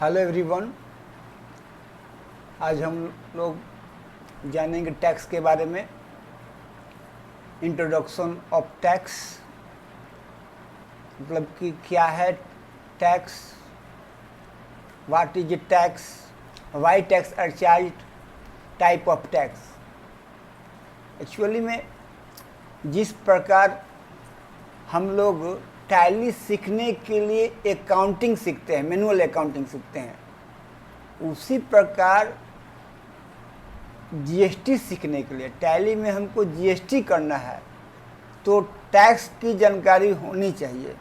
Hello everyone. आज हम लोग जानेंगे टैक्स के बारे में। इंट्रोडक्शन ऑफ टैक्स मतलब कि क्या है tax, what is a tax, why tax are charged, type of tax. Actually में जिस प्रकार हम लोग टैली सीखने के लिए अकाउंटिंग सीखते हैं, मैनुअल अकाउंटिंग सीखते हैं, उसी प्रकार जीएसटी सीखने के लिए टैली में हमको जीएसटी करना है तो टैक्स की जानकारी होनी चाहिए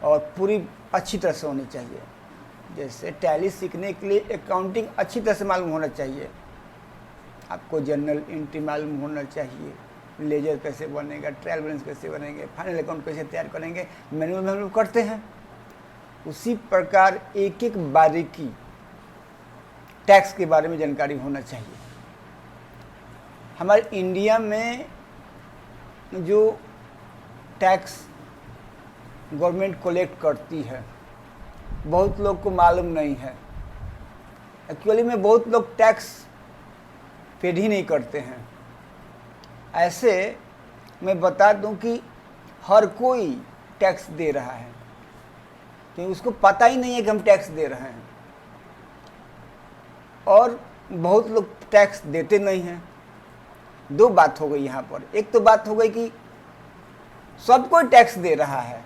और पूरी अच्छी तरह से होनी चाहिए। जैसे टैली सीखने के लिए अकाउंटिंग अच्छी तरह से मालूम होना चाहिए, आपको जनरल एंट्री मालूम होना चाहिए, लेजर कैसे बनेगा, ट्रायल बैलेंस कैसे बनेंगे, फाइनल अकाउंट कैसे तैयार करेंगे, मैनुअल में हम लोग करते हैं। उसी प्रकार एक एक बारीकी टैक्स के बारे में जानकारी होना चाहिए। हमारे इंडिया में जो टैक्स गवर्नमेंट कलेक्ट करती है बहुत लोग को मालूम नहीं है। एक्चुअली में बहुत लोग टैक्स पेड ही नहीं करते हैं। ऐसे मैं बता दूं कि हर कोई टैक्स दे रहा है क्योंकि उसको पता ही नहीं है कि हम टैक्स दे रहे हैं, और बहुत लोग टैक्स देते नहीं हैं। दो बात हो गई यहाँ पर। एक तो बात हो गई कि सब कोई टैक्स दे रहा है,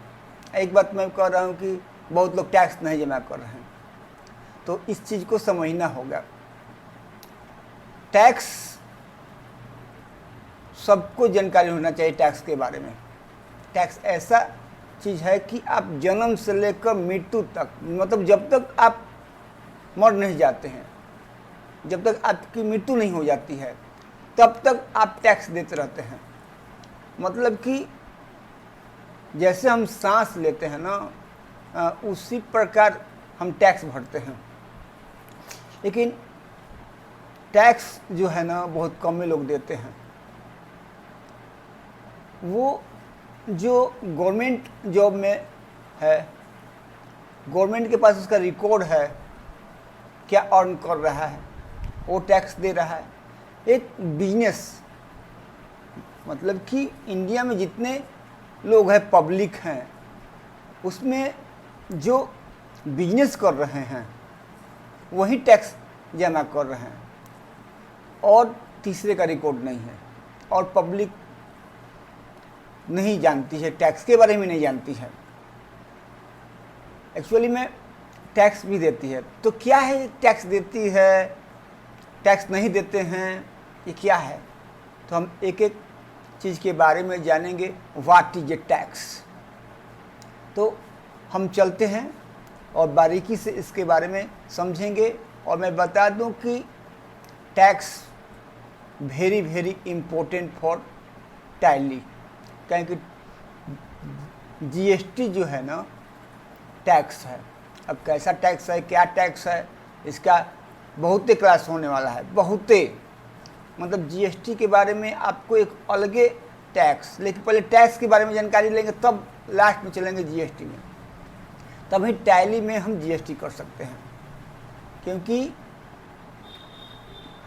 एक बात मैं कह रहा हूँ कि बहुत लोग टैक्स नहीं जमा कर रहे हैं। तो इस चीज़ को समझना होगा। टैक्स सबको जानकारी होना चाहिए टैक्स के बारे में। टैक्स ऐसा चीज़ है कि आप जन्म से लेकर मृत्यु तक, मतलब जब तक आप मर नहीं जाते हैं, जब तक आपकी मृत्यु नहीं हो जाती है, तब तक आप टैक्स देते रहते हैं। मतलब कि जैसे हम सांस लेते हैं ना, उसी प्रकार हम टैक्स भरते हैं। लेकिन टैक्स जो है ना बहुत कम ही लोग देते हैं। वो जो गवर्नमेंट जॉब में है, गवर्नमेंट के पास उसका रिकॉर्ड है क्या अर्न कर रहा है, वो टैक्स दे रहा है। एक बिजनेस, मतलब कि इंडिया में जितने लोग हैं, पब्लिक हैं, उसमें जो बिजनेस कर रहे हैं वही टैक्स जमा कर रहे हैं, और तीसरे का रिकॉर्ड नहीं है। और पब्लिक नहीं जानती है, टैक्स के बारे में नहीं जानती है। एक्चुअली में टैक्स भी देती है। तो क्या है टैक्स देती है, टैक्स नहीं देते हैं, ये क्या है? तो हम एक एक चीज़ के बारे में जानेंगे। What is a tax. तो हम चलते हैं और बारीकी से इसके बारे में समझेंगे। और मैं बता दूं कि tax very very important for tally, क्योंकि जीएसटी जो है ना टैक्स है। अब कैसा टैक्स है, क्या टैक्स है, इसका बहुते क्लास होने वाला है, बहुते। मतलब जीएसटी के बारे में आपको एक अलगे टैक्स, लेकिन पहले टैक्स के बारे में जानकारी लेंगे, तब लास्ट में चलेंगे जीएसटी में। तभी टैली में हम जीएसटी कर सकते हैं। क्योंकि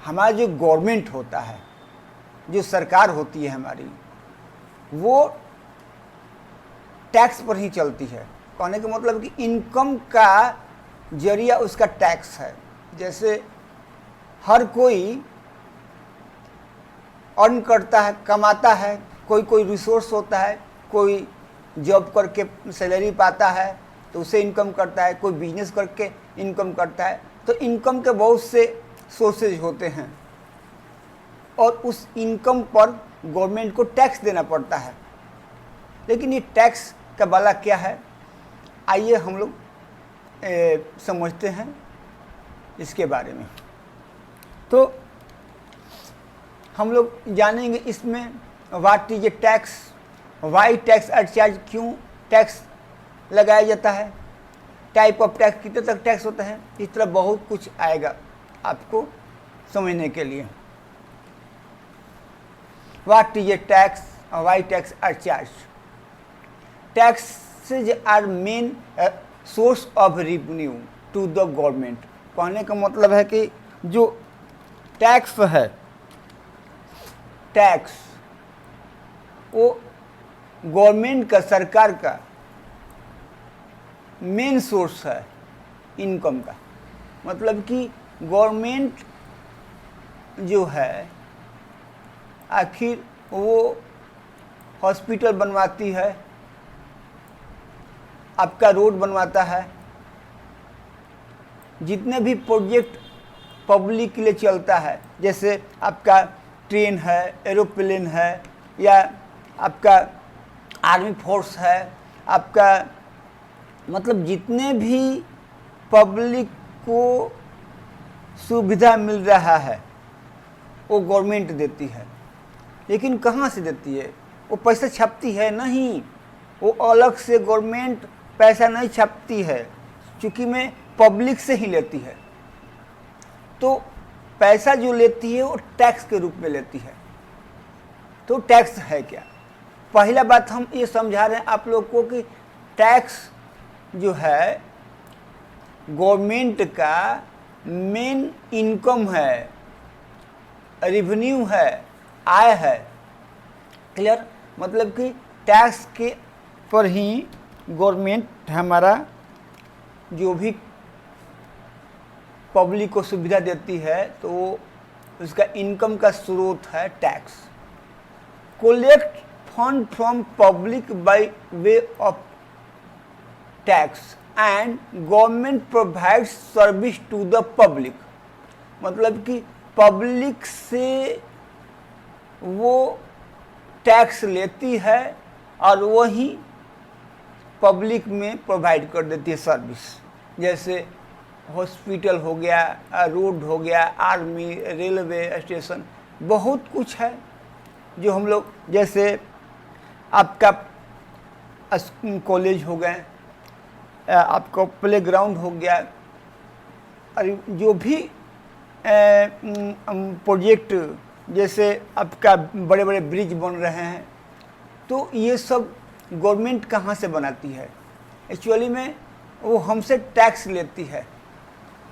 हमारा जो गवर्नमेंट होता है, जो सरकार होती है हमारी, वो टैक्स पर ही चलती है। कहने का मतलब कि इनकम का जरिया उसका टैक्स है। जैसे हर कोई अर्न करता है, कमाता है, कोई कोई रिसोर्स होता है, कोई जॉब करके सैलरी पाता है तो उसे इनकम करता है, कोई बिजनेस करके इनकम करता है। तो इनकम के बहुत से सोर्सेज होते हैं और उस इनकम पर गवर्नमेंट को टैक्स देना पड़ता है। लेकिन ये टैक्स का बाला क्या है, आइए हम लोग समझते हैं इसके बारे में। तो हम लोग जानेंगे इसमें what is a tax, why tax are charge, क्यों टैक्स लगाया जाता है, टाइप ऑफ टैक्स, कितने तक टैक्स होता है। इस तरह बहुत कुछ आएगा आपको समझने के लिए। What is a tax? Why tax are charged? Taxes are main source of revenue. To the government. कहने का मतलब है कि जो टैक्स है, टैक्स वो गवर्नमेंट का, सरकार का मेन सोर्स है इनकम का। मतलब कि गवर्नमेंट जो है आखिर वो हॉस्पिटल बनवाती है, आपका रोड बनवाता है, जितने भी प्रोजेक्ट पब्लिक के लिए चलता है, जैसे आपका ट्रेन है, एरोप्लेन है, या आपका आर्मी फोर्स है, आपका मतलब जितने भी पब्लिक को सुविधा मिल रहा है वो गवर्नमेंट देती है। लेकिन कहाँ से देती है? वो पैसा छापती है? नहीं, वो अलग से गवर्नमेंट पैसा नहीं छापती है, क्योंकि मैं पब्लिक से ही लेती है। तो पैसा जो लेती है वो टैक्स के रूप में लेती है। तो टैक्स है क्या? पहला बात हम ये समझा रहे हैं आप लोग को कि टैक्स जो है गवर्नमेंट का मेन इनकम है, रेवेन्यू है, आय है। क्लियर? मतलब कि टैक्स के पर ही गवर्नमेंट हमारा जो भी पब्लिक को सुविधा देती है, तो उसका इनकम का स्रोत है tax. Collect fund from public by way of tax and government provides service to the public. मतलब कि पब्लिक से वो टैक्स लेती है और वही पब्लिक में प्रोवाइड कर देती है सर्विस। जैसे हॉस्पिटल हो गया, रोड हो गया, आर्मी, रेलवे स्टेशन, बहुत कुछ है जो हम लोग, जैसे आपका कॉलेज हो गए, आपका प्लेग्राउंड हो गया, और जो भी प्रोजेक्ट, जैसे आपका बड़े बड़े ब्रिज बन रहे हैं, तो ये सब गवर्नमेंट कहाँ से बनाती है? एक्चुअली में वो हमसे टैक्स लेती है,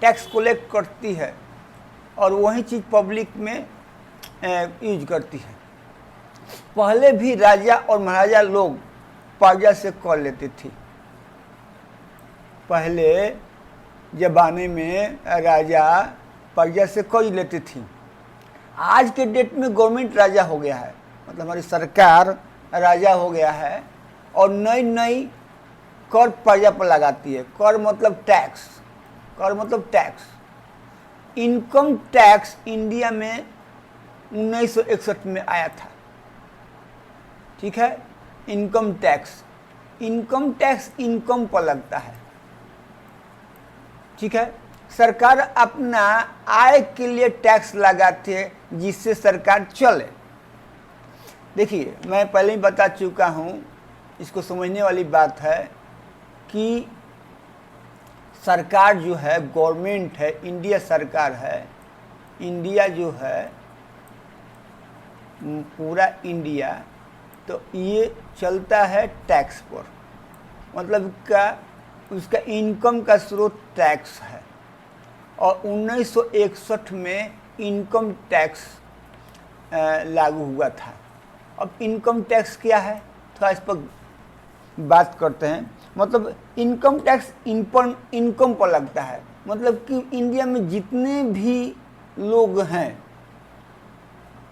टैक्स कलेक्ट करती है, और वही चीज़ पब्लिक में यूज करती है। पहले भी राजा और महाराजा लोग प्रजा से कर लेती थी। पहले ज़माने में राजा प्रजा से कर लेती थी। आज के डेट में गवर्नमेंट राजा हो गया है, मतलब हमारी सरकार राजा हो गया है, और नई नई कर प्रजा पर लगाती है। कर मतलब टैक्स, कर मतलब टैक्स। इनकम टैक्स इंडिया में 1961 में आया था। ठीक है? Income tax, income tax income पर लगता है। ठीक है? सरकार अपना आय के लिए टैक्स लगाती है, जिससे सरकार चले। देखिए, मैं पहले ही बता चुका हूँ, इसको समझने वाली बात है कि सरकार जो है, गवर्नमेंट है, इंडिया सरकार है, इंडिया जो है पूरा इंडिया, तो ये चलता है टैक्स पर। मतलब का उसका इनकम का स्रोत टैक्स है। और 1961 में इनकम टैक्स लागू हुआ था। अब इनकम टैक्स क्या है, थोड़ा इस पर बात करते हैं। मतलब इनकम टैक्स इनकम पर लगता है। मतलब कि इंडिया में जितने भी लोग हैं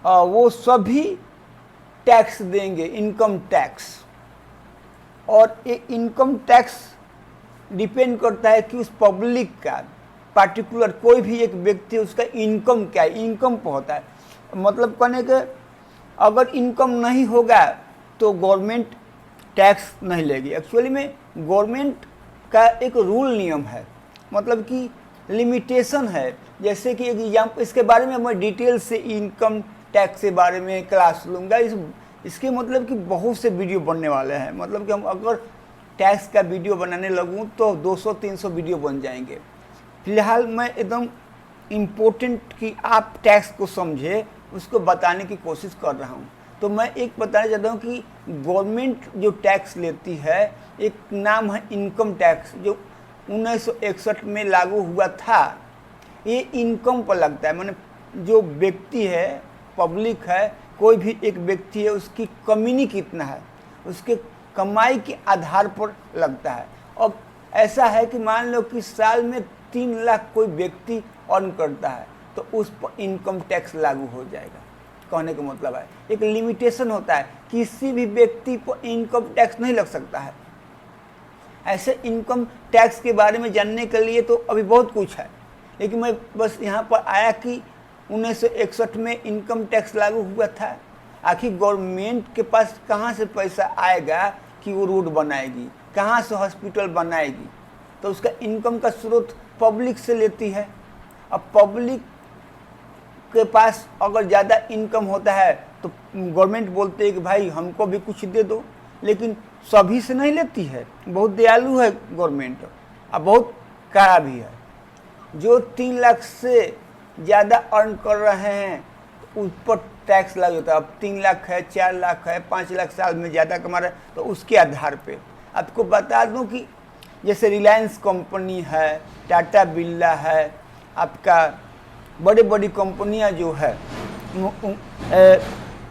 वो सभी टैक्स देंगे, इनकम टैक्स। और ये इनकम टैक्स डिपेंड करता है कि उस पब्लिक का, पार्टिकुलर कोई भी एक व्यक्ति, उसका इनकम क्या है, इनकम पर होता है। मतलब कहने के अगर इनकम नहीं होगा तो गवर्नमेंट टैक्स नहीं लेगी। एक्चुअली में गवर्नमेंट का एक रूल नियम है, मतलब कि लिमिटेशन है। जैसे कि एग्जाम्पल, इसके बारे में मैं डिटेल से इनकम टैक्स के बारे में क्लास लूँगा। इसके मतलब कि बहुत से वीडियो बनने वाले हैं। मतलब कि हम अगर टैक्स का वीडियो बनाने लगूँ तो 200-300 वीडियो बन जाएंगे। फिलहाल मैं एकदम इम्पोर्टेंट कि आप टैक्स को समझे, उसको बताने की कोशिश कर रहा हूँ। तो मैं एक बताना चाहता हूँ कि गवर्नमेंट जो टैक्स लेती है, एक नाम है इनकम टैक्स, जो 1961 में लागू हुआ था। ये इनकम पर लगता है, माने जो व्यक्ति है, पब्लिक है, कोई भी एक व्यक्ति है, उसकी कमीनी कितना है, उसके कमाई के आधार पर लगता है। अब ऐसा है कि मान लो कि साल में 3 लाख कोई व्यक्ति अर्न करता है तो उस पर इनकम टैक्स लागू हो जाएगा। कहने का मतलब है एक लिमिटेशन होता है, किसी भी व्यक्ति पर इनकम टैक्स नहीं लग सकता है। ऐसे इनकम टैक्स के बारे में जानने के लिए तो अभी बहुत कुछ है, लेकिन मैं बस यहाँ पर आया कि 1961 में इनकम टैक्स लागू हुआ था। आखिर गवर्नमेंट के पास कहाँ से पैसा आएगा कि वो रोड बनाएगी, कहाँ से हॉस्पिटल बनाएगी? तो उसका इनकम का स्रोत पब्लिक से लेती है। अब पब्लिक के पास अगर ज़्यादा इनकम होता है तो गवर्नमेंट बोलते हैं कि भाई हमको भी कुछ दे दो, लेकिन सभी से नहीं लेती है। बहुत दयालु है गवर्नमेंट और बहुत कड़ा भी है। जो 3 लाख से ज़्यादा अर्न कर रहे हैं उस पर टैक्स लग जाता है। अब 3 लाख है, 4 लाख है, 5 लाख साल में ज़्यादा कमा रहे हैं तो उसके आधार पे आपको बता दूं कि जैसे रिलायंस कंपनी है, टाटा बिरला है, आपका बड़ी बड़ी कंपनियां जो है,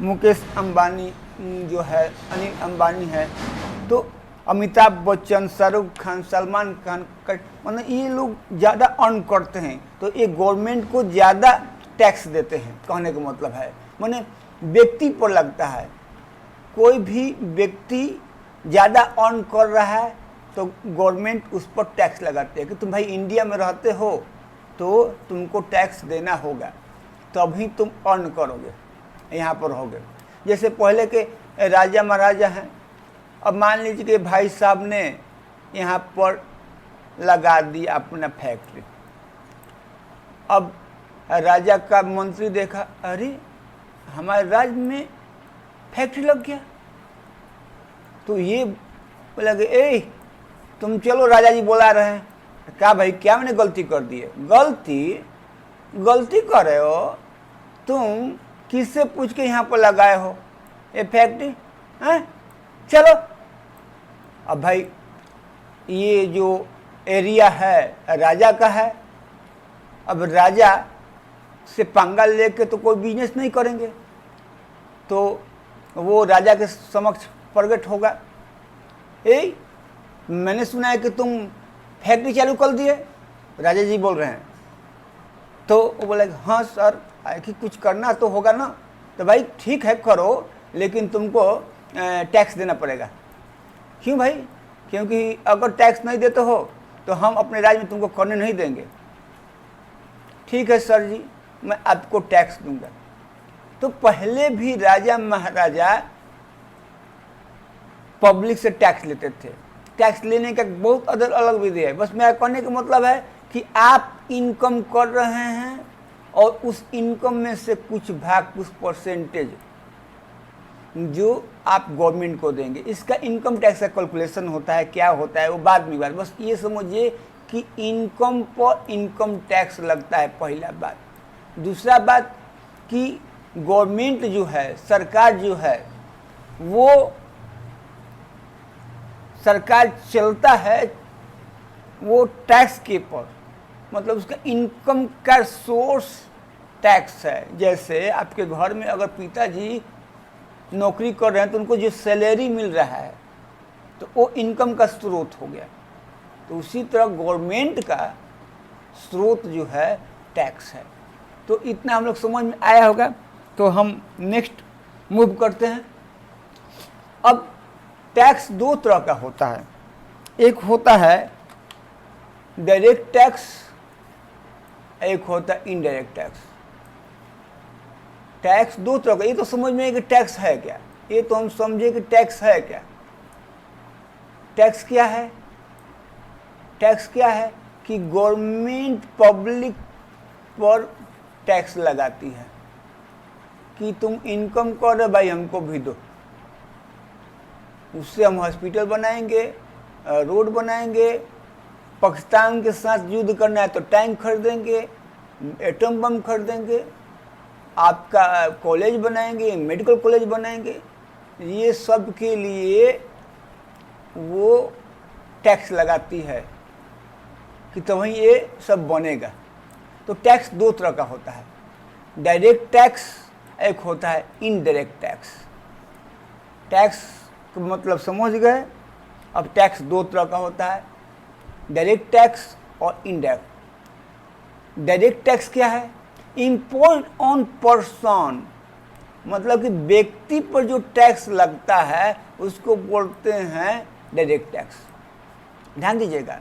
मुकेश अंबानी जो है, अनिल अंबानी है, तो अमिताभ बच्चन, शाहरुख खान, सलमान खान, मतलब ये लोग ज़्यादा अर्न करते हैं तो ये गवर्नमेंट को ज़्यादा टैक्स देते हैं। कहने का मतलब है माने व्यक्ति पर लगता है। कोई भी व्यक्ति ज़्यादा अर्न कर रहा है तो गवर्नमेंट उस पर टैक्स लगाते हैं कि तुम भाई इंडिया में रहते हो तो तुमको टैक्स देना होगा, तभी तुम अर्न करोगे, यहाँ पर रहोगे। जैसे पहले के राजा महाराजा हैं, अब मान लीजिए कि भाई साहब ने यहाँ पर लगा दी अपना फैक्ट्री। अब राजा का मंत्री देखा, अरे हमारे राज्य में फैक्ट्री लग गया, तो ये लगे ए तुम चलो, राजा जी बुला रहे हैं। क्या भाई, क्या मैंने गलती कर दी है? गलती कर रहे हो तुम, किससे पूछ के यहाँ पर लगाए हो ये फैक्ट्री? हैं, चलो। अब भाई ये जो एरिया है राजा का है, अब राजा से पंगा लेके तो कोई बिजनेस नहीं करेंगे, तो वो राजा के समक्ष प्रकट होगा, ए मैंने सुना है कि तुम फैक्ट्री चालू कर दिए। राजा जी बोल रहे हैं, तो वो बोले हाँ सर, कि कुछ करना तो होगा ना। तो भाई ठीक है करो, लेकिन तुमको टैक्स देना पड़ेगा। क्यों भाई? क्योंकि अगर टैक्स नहीं देते हो तो हम अपने राज्य में तुमको करने नहीं देंगे। ठीक है सर जी, मैं आपको टैक्स दूंगा। तो पहले भी राजा महाराजा पब्लिक से टैक्स लेते थे। टैक्स लेने का बहुत अलग विधि है। बस मेरा कहने का मतलब है कि आप इनकम कर रहे हैं और उस इनकम में से कुछ भाग, कुछ परसेंटेज जो आप गवर्नमेंट को देंगे। इसका इनकम टैक्स का कैलकुलेशन होता है, क्या होता है वो बाद में बात। बस ये समझिए कि इनकम पर इनकम टैक्स लगता है, पहला बात। दूसरा बात कि गवर्नमेंट जो है, सरकार जो है, वो सरकार चलता है वो टैक्स के पर, मतलब उसका इनकम का सोर्स टैक्स है। जैसे आपके घर में अगर पिताजी नौकरी कर रहे हैं तो उनको जो सैलरी मिल रहा है तो वो इनकम का स्रोत हो गया। तो उसी तरह गवर्नमेंट का स्रोत जो है टैक्स है। तो इतना हम लोग समझ में आया होगा। तो हम नेक्स्ट मूव करते हैं। अब टैक्स 2 तरह का होता है। एक होता है डायरेक्ट टैक्स, एक होता है इनडायरेक्ट टैक्स। टैक्स 2 तरह का। ये तो समझ में है कि टैक्स है क्या, ये तो हम समझे कि टैक्स है क्या। टैक्स क्या है? टैक्स क्या है कि गवर्नमेंट पब्लिक पर टैक्स लगाती है कि तुम इनकम कर रहे भाई, हमको भी दो, उससे हम हॉस्पिटल बनाएंगे, रोड बनाएंगे, पाकिस्तान के साथ युद्ध करना है तो टैंक खरीदेंगे, एटम बम खरीदेंगे, आपका कॉलेज बनाएंगे, मेडिकल कॉलेज बनाएंगे। ये सब के लिए वो टैक्स लगाती है कि तभी ये सब बनेगा। तो टैक्स दो तरह का होता है, डायरेक्ट टैक्स, एक होता है इनडायरेक्ट टैक्स। टैक्स का मतलब समझ गए। अब टैक्स दो तरह का होता है, डायरेक्ट टैक्स और इनडायरेक्ट। डायरेक्ट टैक्स क्या है? इम्पोज ऑन पर्सन, मतलब कि व्यक्ति पर जो टैक्स लगता है उसको बोलते हैं डायरेक्ट टैक्स। ध्यान दीजिएगा,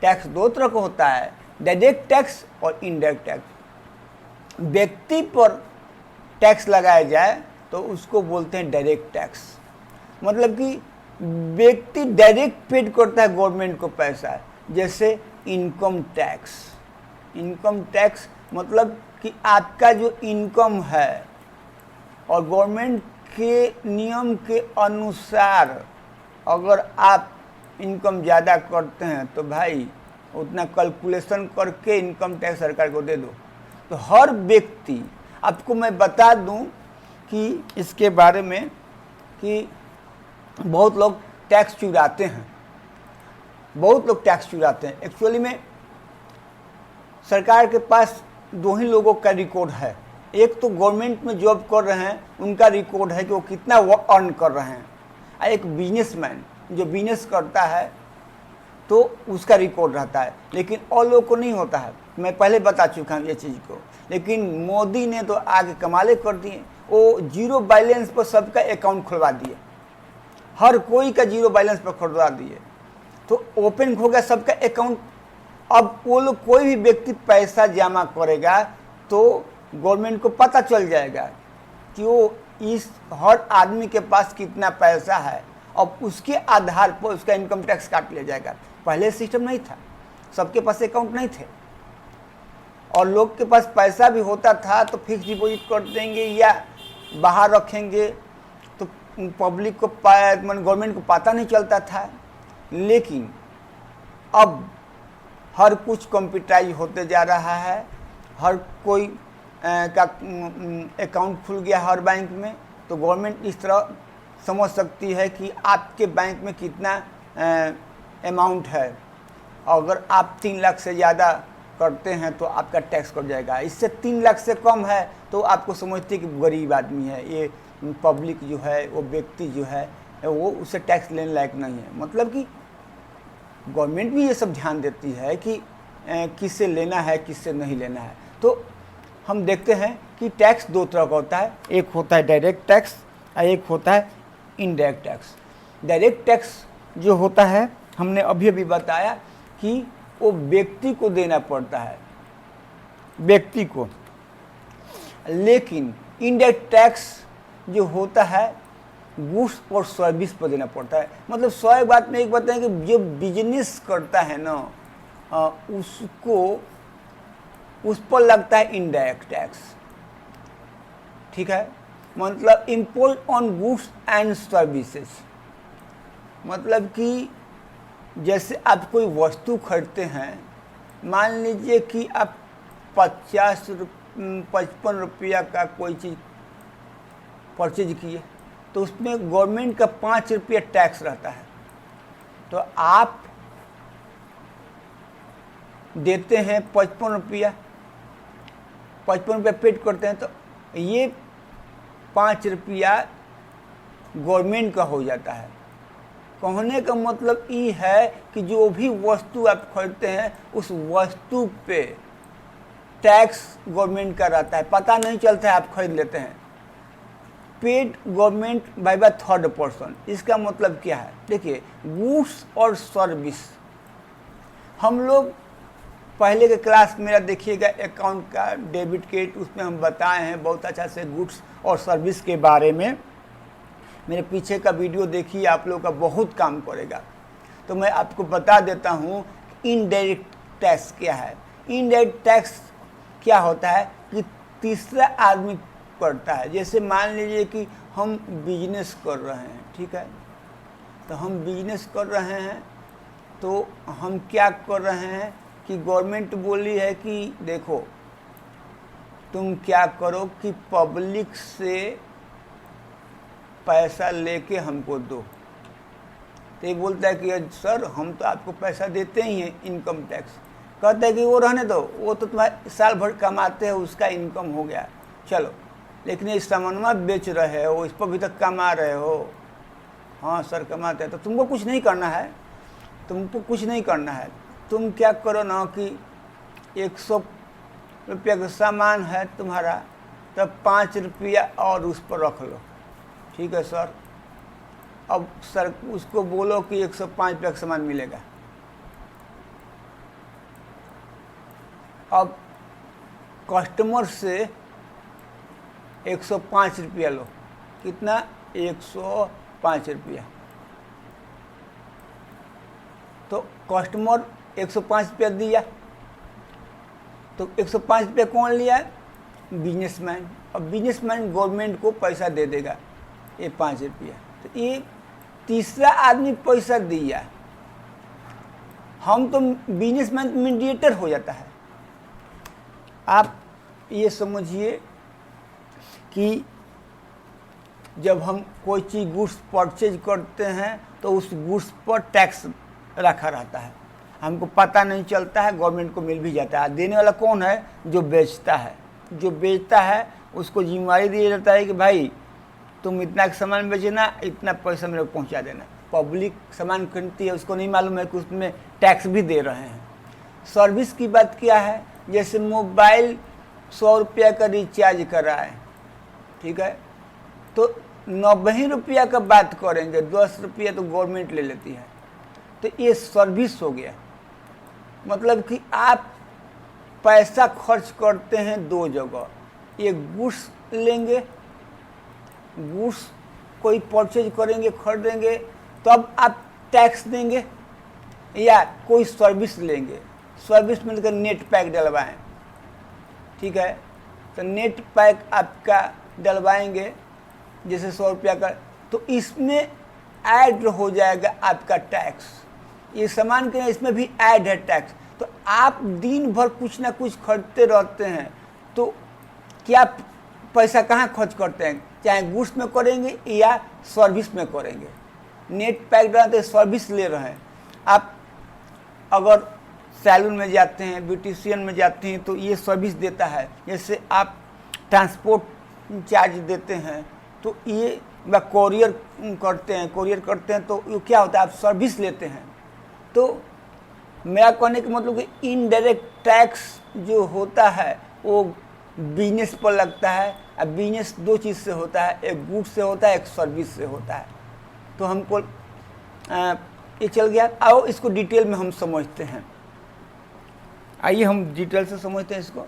टैक्स दो तरह का होता है, डायरेक्ट टैक्स और इनडायरेक्ट टैक्स। व्यक्ति पर टैक्स लगाया जाए तो उसको बोलते हैं डायरेक्ट टैक्स, मतलब कि व्यक्ति डायरेक्ट पेड करता है गवर्नमेंट को पैसा, जैसे इनकम टैक्स। इनकम टैक्स मतलब कि आपका जो इनकम है और गवर्नमेंट के नियम के अनुसार अगर आप इनकम ज़्यादा करते हैं तो भाई उतना कैलकुलेशन करके इनकम टैक्स सरकार को दे दो। तो हर व्यक्ति, आपको मैं बता दूं कि इसके बारे में कि बहुत लोग टैक्स चुराते हैं, बहुत लोग टैक्स चुराते हैं। एक्चुअली में सरकार के पास दो ही लोगों का रिकॉर्ड है, एक तो गवर्नमेंट में जॉब कर रहे हैं उनका रिकॉर्ड है कि वो कितना अर्न कर रहे हैं, और एक बिजनेसमैन जो बिजनेस करता है तो उसका रिकॉर्ड रहता है, लेकिन और लोगों को नहीं होता है। मैं पहले बता चुका हूँ ये चीज़ को, लेकिन मोदी ने तो आगे कमाले कर दिए, वो जीरो बैलेंस पर सबका अकाउंट खुलवा दिए, हर कोई का जीरो बैलेंस पर खुलवा दिए, तो ओपन हो गया सबका अकाउंट। अब वो लोग, कोई भी व्यक्ति पैसा जमा करेगा तो गवर्नमेंट को पता चल जाएगा कि वो इस हर आदमी के पास कितना पैसा है, अब उसके आधार पर उसका इनकम टैक्स काट लिया जाएगा। पहले सिस्टम नहीं था, सबके पास अकाउंट नहीं थे, और लोग के पास पैसा भी होता था तो फिक्स डिपॉजिट कर देंगे या बाहर रखेंगे, तो पब्लिक को गवर्नमेंट को पता नहीं चलता था। लेकिन अब हर कुछ कंप्यूटराइज होते जा रहा है, हर कोई का अकाउंट खुल गया हर बैंक में, तो गवर्नमेंट इस तरह समझ सकती है कि आपके बैंक में कितना अमाउंट है। अगर आप 3 लाख से ज़्यादा करते हैं तो आपका टैक्स कट जाएगा, इससे 3 लाख से कम है तो आपको समझते कि गरीब आदमी है, ये पब्लिक जो है, वो व्यक्ति जो है वो उसे टैक्स लेने लायक नहीं है। मतलब कि गवर्नमेंट भी ये सब ध्यान देती है कि किससे लेना है किससे नहीं लेना है। तो हम देखते हैं कि टैक्स दो तरह का होता है, एक होता है डायरेक्ट टैक्स और एक होता है इनडायरेक्ट टैक्स। डायरेक्ट टैक्स जो होता है, हमने अभी अभी बताया कि वो व्यक्ति को देना पड़ता है, व्यक्ति को। लेकिन इनडायरेक्ट टैक्स जो होता है गुड्स और सर्विस पर देना पड़ता है। मतलब 100 बात में एक बताएं कि जो बिजनेस करता है ना, उसको उस पर लगता है इनडायरेक्ट टैक्स, ठीक है। मतलब impose on goods and services, मतलब कि जैसे आप कोई वस्तु खरीदते हैं, मान लीजिए कि आप 55 रुपया का कोई चीज़ परचेज किए, तो उसमें गवर्नमेंट का 5 रुपया टैक्स रहता है, तो आप देते हैं 55 रुपया, 55 रुपया पेड करते हैं, तो ये 5 रुपया गवर्नमेंट का हो जाता है। कहने का मतलब ये है कि जो भी वस्तु आप खरीदते हैं उस वस्तु पे टैक्स गवर्नमेंट का रहता है, पता नहीं चलता है, आप खरीद लेते हैं। Paid government by third person, इसका मतलब क्या है? देखिए, गुड्स और सर्विस, हम लोग पहले के क्लास मेरा देखिएगा अकाउंट का डेबिट क्रेडिट, उसमें हम बताए हैं बहुत अच्छा से गुड्स और सर्विस के बारे में। मेरे पीछे का वीडियो देखिए, आप लोगों का बहुत काम करेगा। तो मैं आपको बता देता हूँ इनडायरेक्ट टैक्स क्या है। इनडायरेक्ट टैक्स क्या होता है कि तीसरा आदमी करता है। जैसे मान लीजिए कि हम बिजनेस कर रहे हैं, ठीक है, तो हम बिजनेस कर रहे हैं, तो हम क्या कर रहे हैं कि गवर्नमेंट बोली है कि देखो तुम क्या करो कि पब्लिक से पैसा लेके हमको दो। तो ये बोलता है कि सर हम तो आपको पैसा देते ही हैं इनकम टैक्स, कहते हैं कि वो रहने दो, वो तो तुम्हारे साल भर कमाते हो, उसका इनकम हो गया, चलो। लेकिन ये सामानमा बेच रहे हो, इस पर भी तक कमा रहे हो। हाँ सर कमाते हैं, तो तुमको कुछ नहीं करना है, तुमको कुछ नहीं करना है। तुम क्या करो ना कि 100 रुपया का सामान है तुम्हारा, तब 5 रुपया और उस पर रख लो, ठीक है सर। अब सर उसको बोलो कि 105 रुपया का सामान मिलेगा। अब कस्टमर से 105 रुपया लो, कितना? 105 रुपया। तो कस्टमर 105 रुपया दिया, तो 105 रुपया कौन लिया? बिजनेसमैन। और बिजनेसमैन गवर्नमेंट को पैसा दे देगा ये 5 रुपया। तो ये तीसरा आदमी पैसा दिया, हम तो बिजनेसमैन मीडिएटर हो जाता है। आप ये समझिए कि जब हम कोई चीज़ गुड्स परचेज करते हैं तो उस गुड्स पर टैक्स रखा रहता है, हमको पता नहीं चलता है, गवर्नमेंट को मिल भी जाता है। देने वाला कौन है? जो बेचता है। जो बेचता है उसको जिम्मेवारी दिया जाता है कि भाई तुम इतना सामान बेचना, इतना पैसा मेरे को पहुंचा देना। पब्लिक सामान खरीदती है, उसको नहीं मालूम है कि उसमें टैक्स भी दे रहे हैं। सर्विस की बात क्या है? जैसे मोबाइल 100 रुपया का रिचार्ज कराए, ठीक है, तो 90 रुपया का बात करेंगे, 10 रुपया तो गवर्नमेंट ले लेती है। तो ये सर्विस हो गया। मतलब कि आप पैसा खर्च करते हैं दो जगह, एक गुड्स लेंगे, गुड्स कोई परचेज करेंगे, खरीदेंगे, तब आप टैक्स देंगे, या कोई सर्विस लेंगे, सर्विस में नेट पैक डलवाएं, ठीक है, तो नेट पैक आपका डलवाएंगे जैसे 100 रुपया का, तो इसमें ऐड हो जाएगा आपका टैक्स। ये सामान के इसमें भी ऐड है टैक्स। तो आप दिन भर कुछ ना कुछ खरीदते रहते हैं, तो क्या पैसा कहाँ खर्च करते हैं? चाहे गुड्स में करेंगे या सर्विस में करेंगे। नेट पैक डालते सर्विस ले रहे हैं। आप अगर सैलून में जाते हैं, ब्यूटिशियन में जाते हैं, तो ये सर्विस देता है। जैसे आप ट्रांसपोर्ट चार्ज देते हैं, तो ये कोरियर करते हैं, तो ये क्या होता है? आप सर्विस लेते हैं। तो मेरा कहने का मतलब कि इनडायरेक्ट टैक्स जो होता है वो बिजनेस पर लगता है। अब बिजनेस दो चीज़ से होता है, एक गुड्स से होता है, एक सर्विस से होता है। तो हमको ये चल गया। आओ इसको डिटेल में हम समझते हैं। आइए हम डिटेल से समझते हैं इसको।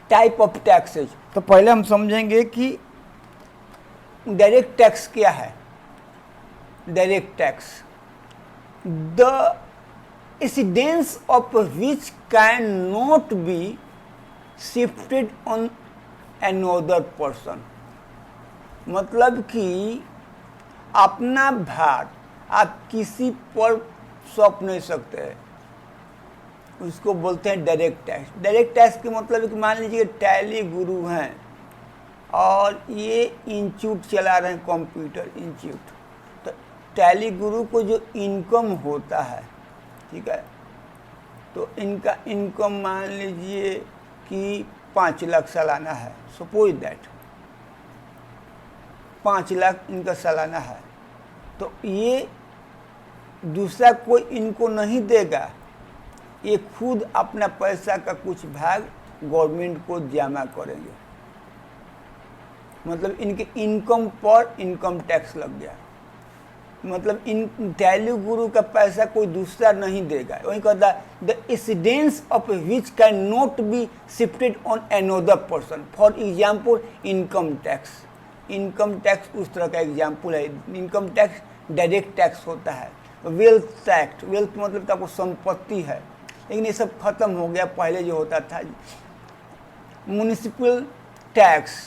Type of taxes. तो पहले हम समझेंगे कि डायरेक्ट टैक्स क्या है। Direct tax, the incidence of which cannot be shifted on another person। मतलब कि अपना भार आप किसी पर सौंप नहीं सकते, उसको बोलते हैं डायरेक्ट टैक्स। डायरेक्ट टैक्स के मतलब कि मान लीजिए टैली गुरु हैं और ये इंस्टीट्यूट चला रहे हैं, कंप्यूटर इंस्टीट्यूट। तो टैली गुरु को जो इनकम होता है, ठीक है, तो इनका इनकम मान लीजिए कि 5 लाख सालाना है। सपोज दैट 5 लाख इनका सालाना है। तो ये दूसरा कोई इनको नहीं देगा, ये खुद अपना पैसा का कुछ भाग गवर्नमेंट को जमा करेंगे। मतलब इनके इनकम पर इनकम टैक्स लग गया। मतलब इन टैली गुरु का पैसा कोई दूसरा नहीं देगा। वही कहता है the incidence of which can not be shifted on another person. For example income tax. Income tax उस तरह का एग्जाम्पल है। इनकम टैक्स डायरेक्ट टैक्स होता है। वेल्थ टैक्स, वेल्थ मतलब तो आपको संपत्ति है, लेकिन ये सब खत्म हो गया। पहले जो होता था municipal tax,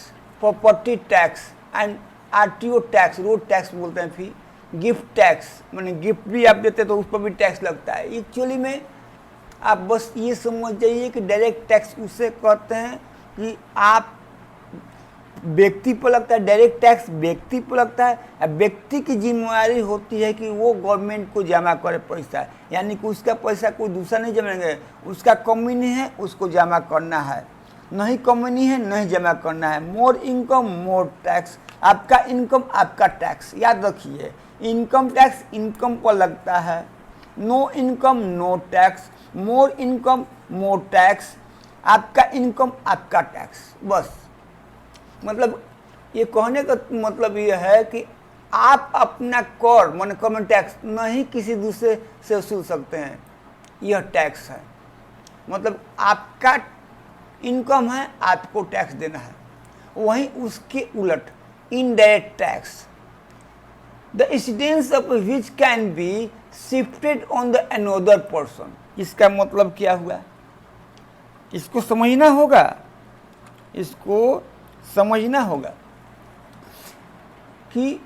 property tax and RTO tax, road tax बोलते हैं। फिर गिफ्ट टैक्स, मैंने गिफ्ट भी आप देते तो उस पर भी टैक्स लगता है। एक्चुअली में आप बस ये समझ जाइए कि डायरेक्ट टैक्स उसे कहते हैं कि आप व्यक्ति पर लगता है, डायरेक्ट टैक्स व्यक्ति पर लगता है। और व्यक्ति की जिम्मेवारी होती है कि वो गवर्नमेंट को जमा करे पैसा, यानी कि उसका पैसा कोई दूसरा नहीं जमा करेंगे, उसका कमी नहीं है उसको जमा करना है, नहीं कमी नहीं है नहीं जमा करना है। मोर इनकम मोर टैक्स, आपका इनकम आपका टैक्स, याद रखिए इनकम टैक्स इनकम पर लगता है, no income no tax, more income more tax, आपका इनकम आपका टैक्स। बस मतलब ये कहने का मतलब ये है कि आप अपना कर माने कॉमन टैक्स नहीं किसी दूसरे से वसूल सकते हैं, यह टैक्स है। मतलब आपका इनकम है आपको टैक्स देना है। वहीं उसके उलट indirect tax, the incidence of which can be shifted on the another person. इसका मतलब क्या हुआ, इसको समझना होगा, इसको समझना होगा कि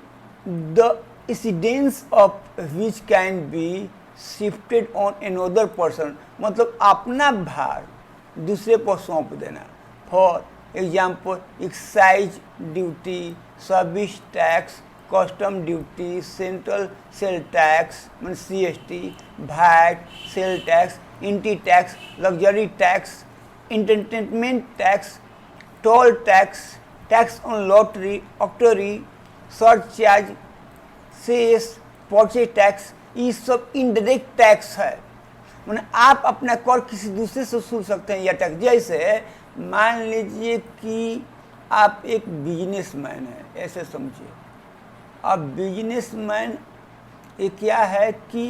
the incidence of which can be shifted on another person, मतलब अपना भार दूसरे पर सौंप देना। For example excise duty, service tax, custom duty, central sale tax mean CST, VAT, sale tax, entry tax, luxury tax, entertainment tax, toll tax, tax on lottery, octroi, surcharge, cess, purchase tax, ये सब indirect tax है। मैंने आप अपना कर किसी दूसरे से वसूल सकते हैं यह टैक्स। जैसे मान लीजिए कि आप एक बिजनेसमैन हैं, ऐसे समझिए। अब बिजनेसमैन ये क्या है कि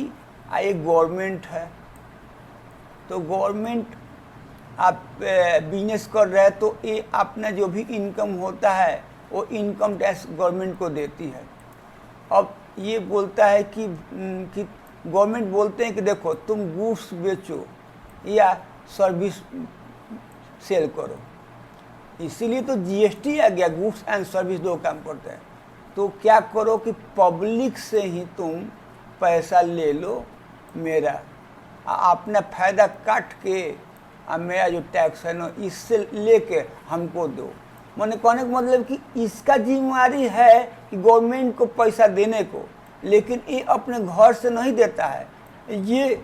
एक गवर्नमेंट है, तो गवर्नमेंट आप बिजनेस कर रहे हैं तो ये अपना जो भी इनकम होता है वो इनकम टैक्स गवर्नमेंट को देती है। अब ये बोलता है कि गवर्नमेंट बोलते हैं कि देखो तुम गुड्स बेचो या सर्विस सेल करो, इसीलिए तो GST आ गया, गुड्स एंड सर्विस दो काम करते हैं। तो क्या करो कि पब्लिक से ही तुम पैसा ले लो मेरा, अपना फ़ायदा काट के मेरा जो टैक्स है ना इससे लेके हमको दो। मैंने कहने का मतलब कि इसका जिम्मेवारी है कि गवर्नमेंट को पैसा देने को, लेकिन ये अपने घर से नहीं देता है, ये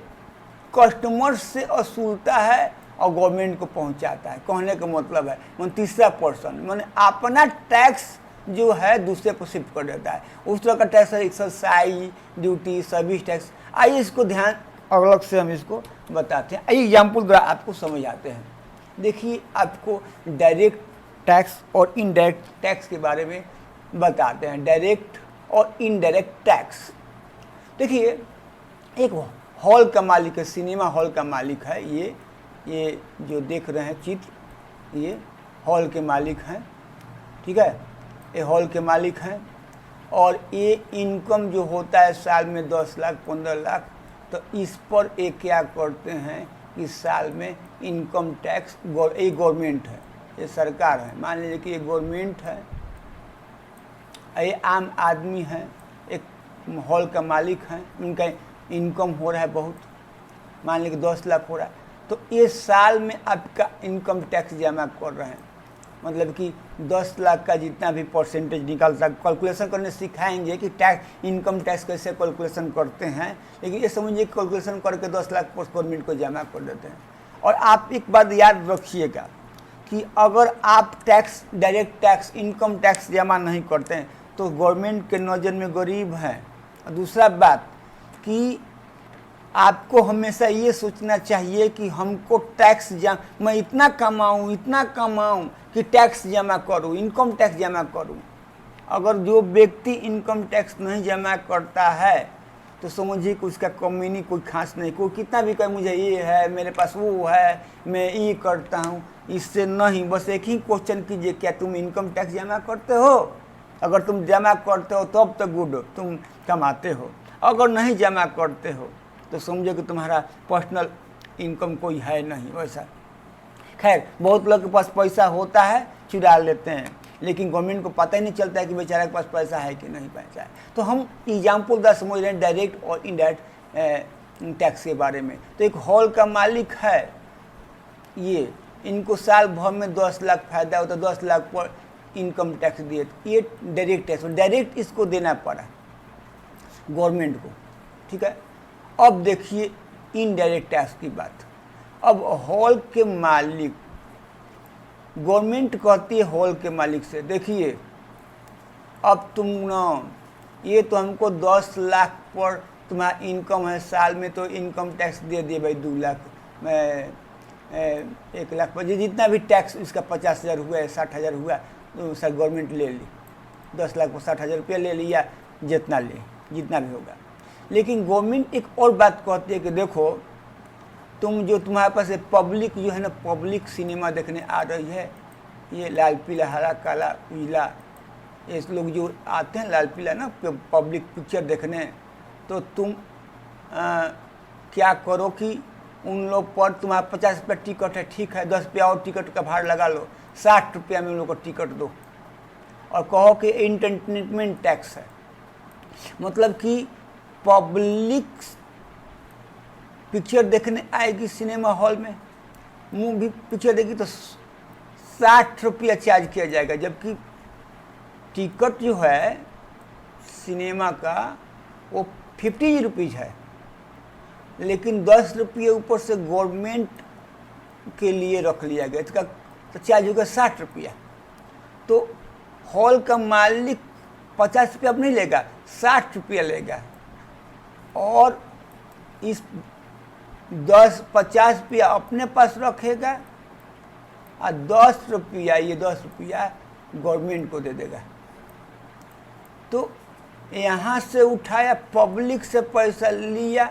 कस्टमर से वसूलता है और गवर्नमेंट को पहुंचाता है। कहने का मतलब है मैंने तीसरा पर्सन मैंने अपना टैक्स जो है दूसरे पर शिफ्ट कर देता है। उस तरह का टैक्स है एक्सरसाइज ड्यूटी, सर्विस टैक्स। आइए इसको ध्यान अलग से हम इसको बताते हैं। आइए एग्जाम्पल द्वारा आपको समझ आते हैं। देखिए आपको डायरेक्ट टैक्स और इनडायरेक्ट टैक्स के बारे में बताते हैं। डायरेक्ट और इनडायरेक्ट टैक्स, देखिए एक हॉल का मालिक है, सिनेमा हॉल का मालिक है, ये जो देख रहे हैं चित्र, ये हॉल के मालिक हैं, ठीक है, ये हॉल के मालिक हैं। और ये इनकम जो होता है साल में 10 लाख 15 लाख, तो इस पर ये क्या करते हैं कि साल में इनकम टैक्स, ये गवर्नमेंट है, ये सरकार है, मान लीजिए कि ये गवर्नमेंट है, ये आम आदमी है, एक हॉल का मालिक है, उनका इनकम हो रहा है बहुत, मान लीजिए 10 लाख हो रहा है, तो ये साल में आपका इनकम टैक्स जमा कर रहे हैं। मतलब कि 10 लाख का जितना भी परसेंटेज निकालता, कैलकुलेशन करने सिखाएंगे कि टैक्स इनकम टैक्स कैसे कैलकुलेशन करते हैं, लेकिन ये समझिए कैलकुलेशन करके 10 लाख गवर्नमेंट को जमा कर देते हैं। और आप एक बात याद रखिएगा कि अगर आप tax, direct tax, income tax जमा नहीं करते हैं तो गवर्नमेंट के नज़र में गरीब हैं। और दूसरा बात कि आपको हमेशा ये सोचना चाहिए कि हमको टैक्स मैं इतना कमाऊँ कि टैक्स जमा करूँ, इनकम टैक्स जमा करूँ। अगर जो व्यक्ति इनकम टैक्स नहीं जमा करता है तो समझिए कि उसका कमी कोई खास नहीं, कोई कितना भी कहे मुझे ये है, मेरे पास वो है, मैं ये करता हूँ, इससे नहीं। बस एक ही क्वेश्चन कीजिए, क्या तुम इनकम टैक्स जमा करते हो? अगर तुम जमा करते हो तब तो गुड, तुम कमाते हो। अगर नहीं जमा करते हो तो समझो कि तुम्हारा पर्सनल इनकम कोई है नहीं वैसा। खैर, बहुत लोग के पास पैसा होता है, चुरा लेते हैं, लेकिन गवर्नमेंट को पता ही नहीं चलता है कि बेचारे के पास पैसा है कि नहीं पैसा है। तो हम एग्जाम्पल द्वारा समझ रहे हैं डायरेक्ट और इनडायरेक्ट टैक्स के बारे में। तो एक हॉल का मालिक है, ये इनको साल भर में 10 लाख फायदा होता है, 10 लाख पर इनकम टैक्स दिए, ये डायरेक्ट टैक्स, डायरेक्ट इसको देना पड़ा गवर्नमेंट को, ठीक है। अब देखिए इनडायरेक्ट टैक्स की बात। अब हॉल के मालिक, गवर्नमेंट कहती है हॉल के मालिक से, देखिए अब तुम ना, ये तो हमको 10 लाख पर तुम्हारा इनकम है साल में, तो इनकम टैक्स दे दिए भाई 2 लाख, 1 लाख पर जितना भी टैक्स इसका 50,000 हुआ है, 60,000 हुआ, तो सर गवर्नमेंट ले ली, 10 लाख पर 60,000 रुपया ले लिया, जितना ले, जितना भी होगा। लेकिन गवर्नमेंट एक और बात कहती है कि देखो तुम जो तुम्हारे पास पब्लिक जो है ना, पब्लिक सिनेमा देखने आ रही है, ये लाल पीला हरा काला पीला, ये लोग जो आते हैं लाल पीला ना पब्लिक पिक्चर देखने, तो तुम क्या करो कि उन लोग पर तुम्हारा 50 रुपया टिकट है, ठीक है, 10 रुपया और टिकट का भाड़ा लगा लो, 60 रुपया में उन लोग को टिकट दो और कहो कि एंटरटेनमेंट टैक्स है। मतलब कि पब्लिक पिक्चर देखने आएगी सिनेमा हॉल में, मूवी पिक्चर देगी तो 60 रुपया चार्ज किया जाएगा, जबकि टिकट जो है सिनेमा का वो 50 रुपीज़ है, लेकिन 10 रुपये ऊपर से गवर्नमेंट के लिए रख लिया गया, इसका तो चार्ज होगा 60 रुपया। तो हॉल का मालिक 50 रुपया अब नहीं लेगा, 60 रुपया लेगा, और इस 50 रुपया अपने पास रखेगा और 10 रुपया, ये 10 रुपया गवर्नमेंट को दे देगा। तो यहाँ से उठाया, पब्लिक से पैसा लिया,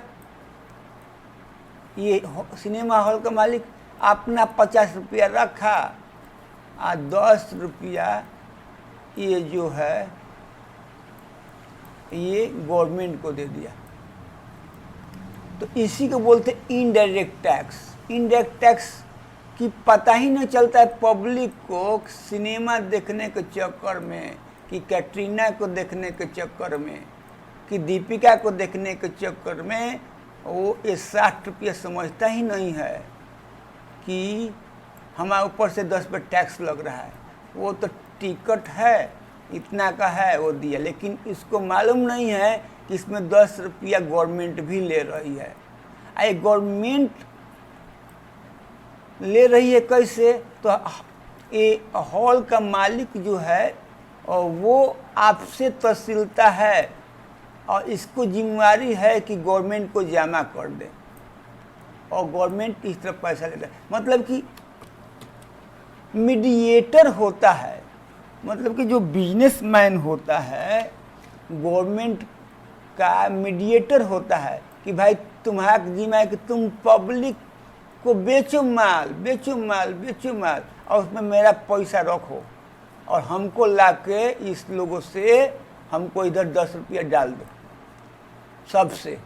ये सिनेमा हॉल का मालिक अपना 50 रुपया रखा और 10 रुपया ये जो है ये गवर्नमेंट को दे दिया। तो इसी को बोलते इनडायरेक्ट टैक्स। इनडायरेक्ट टैक्स की पता ही नहीं चलता है पब्लिक को, सिनेमा देखने के चक्कर में, कि कैटरीना को देखने के चक्कर में, कि दीपिका को देखने के चक्कर में वो ये 60 रुपया समझता ही नहीं है कि हमारे ऊपर से 10 रुपये टैक्स लग रहा है। वो तो टिकट है इतना का है वो दिया, लेकिन इसको मालूम नहीं है कि इसमें 10 रुपया गवर्नमेंट भी ले रही है। ये गवर्नमेंट ले रही है कैसे? तो ये हॉल का मालिक जो है और वो आपसे तहसीलता है और इसको जिम्मेवारी है कि गवर्नमेंट को जमा कर दे, और गवर्नमेंट इस तरफ पैसा लेता है। मतलब कि मीडिएटर होता है, मतलब कि जो बिजनेसमैन होता है गवर्नमेंट का मीडिएटर होता है कि भाई तुम्हारा जिम्मा है कि तुम पब्लिक को बेचो माल, बेचो माल, बेचो माल, और उसमें मेरा पैसा रखो और हमको लाके इस लोगों से हमको इधर 10 रुपया डाल दो सबसे।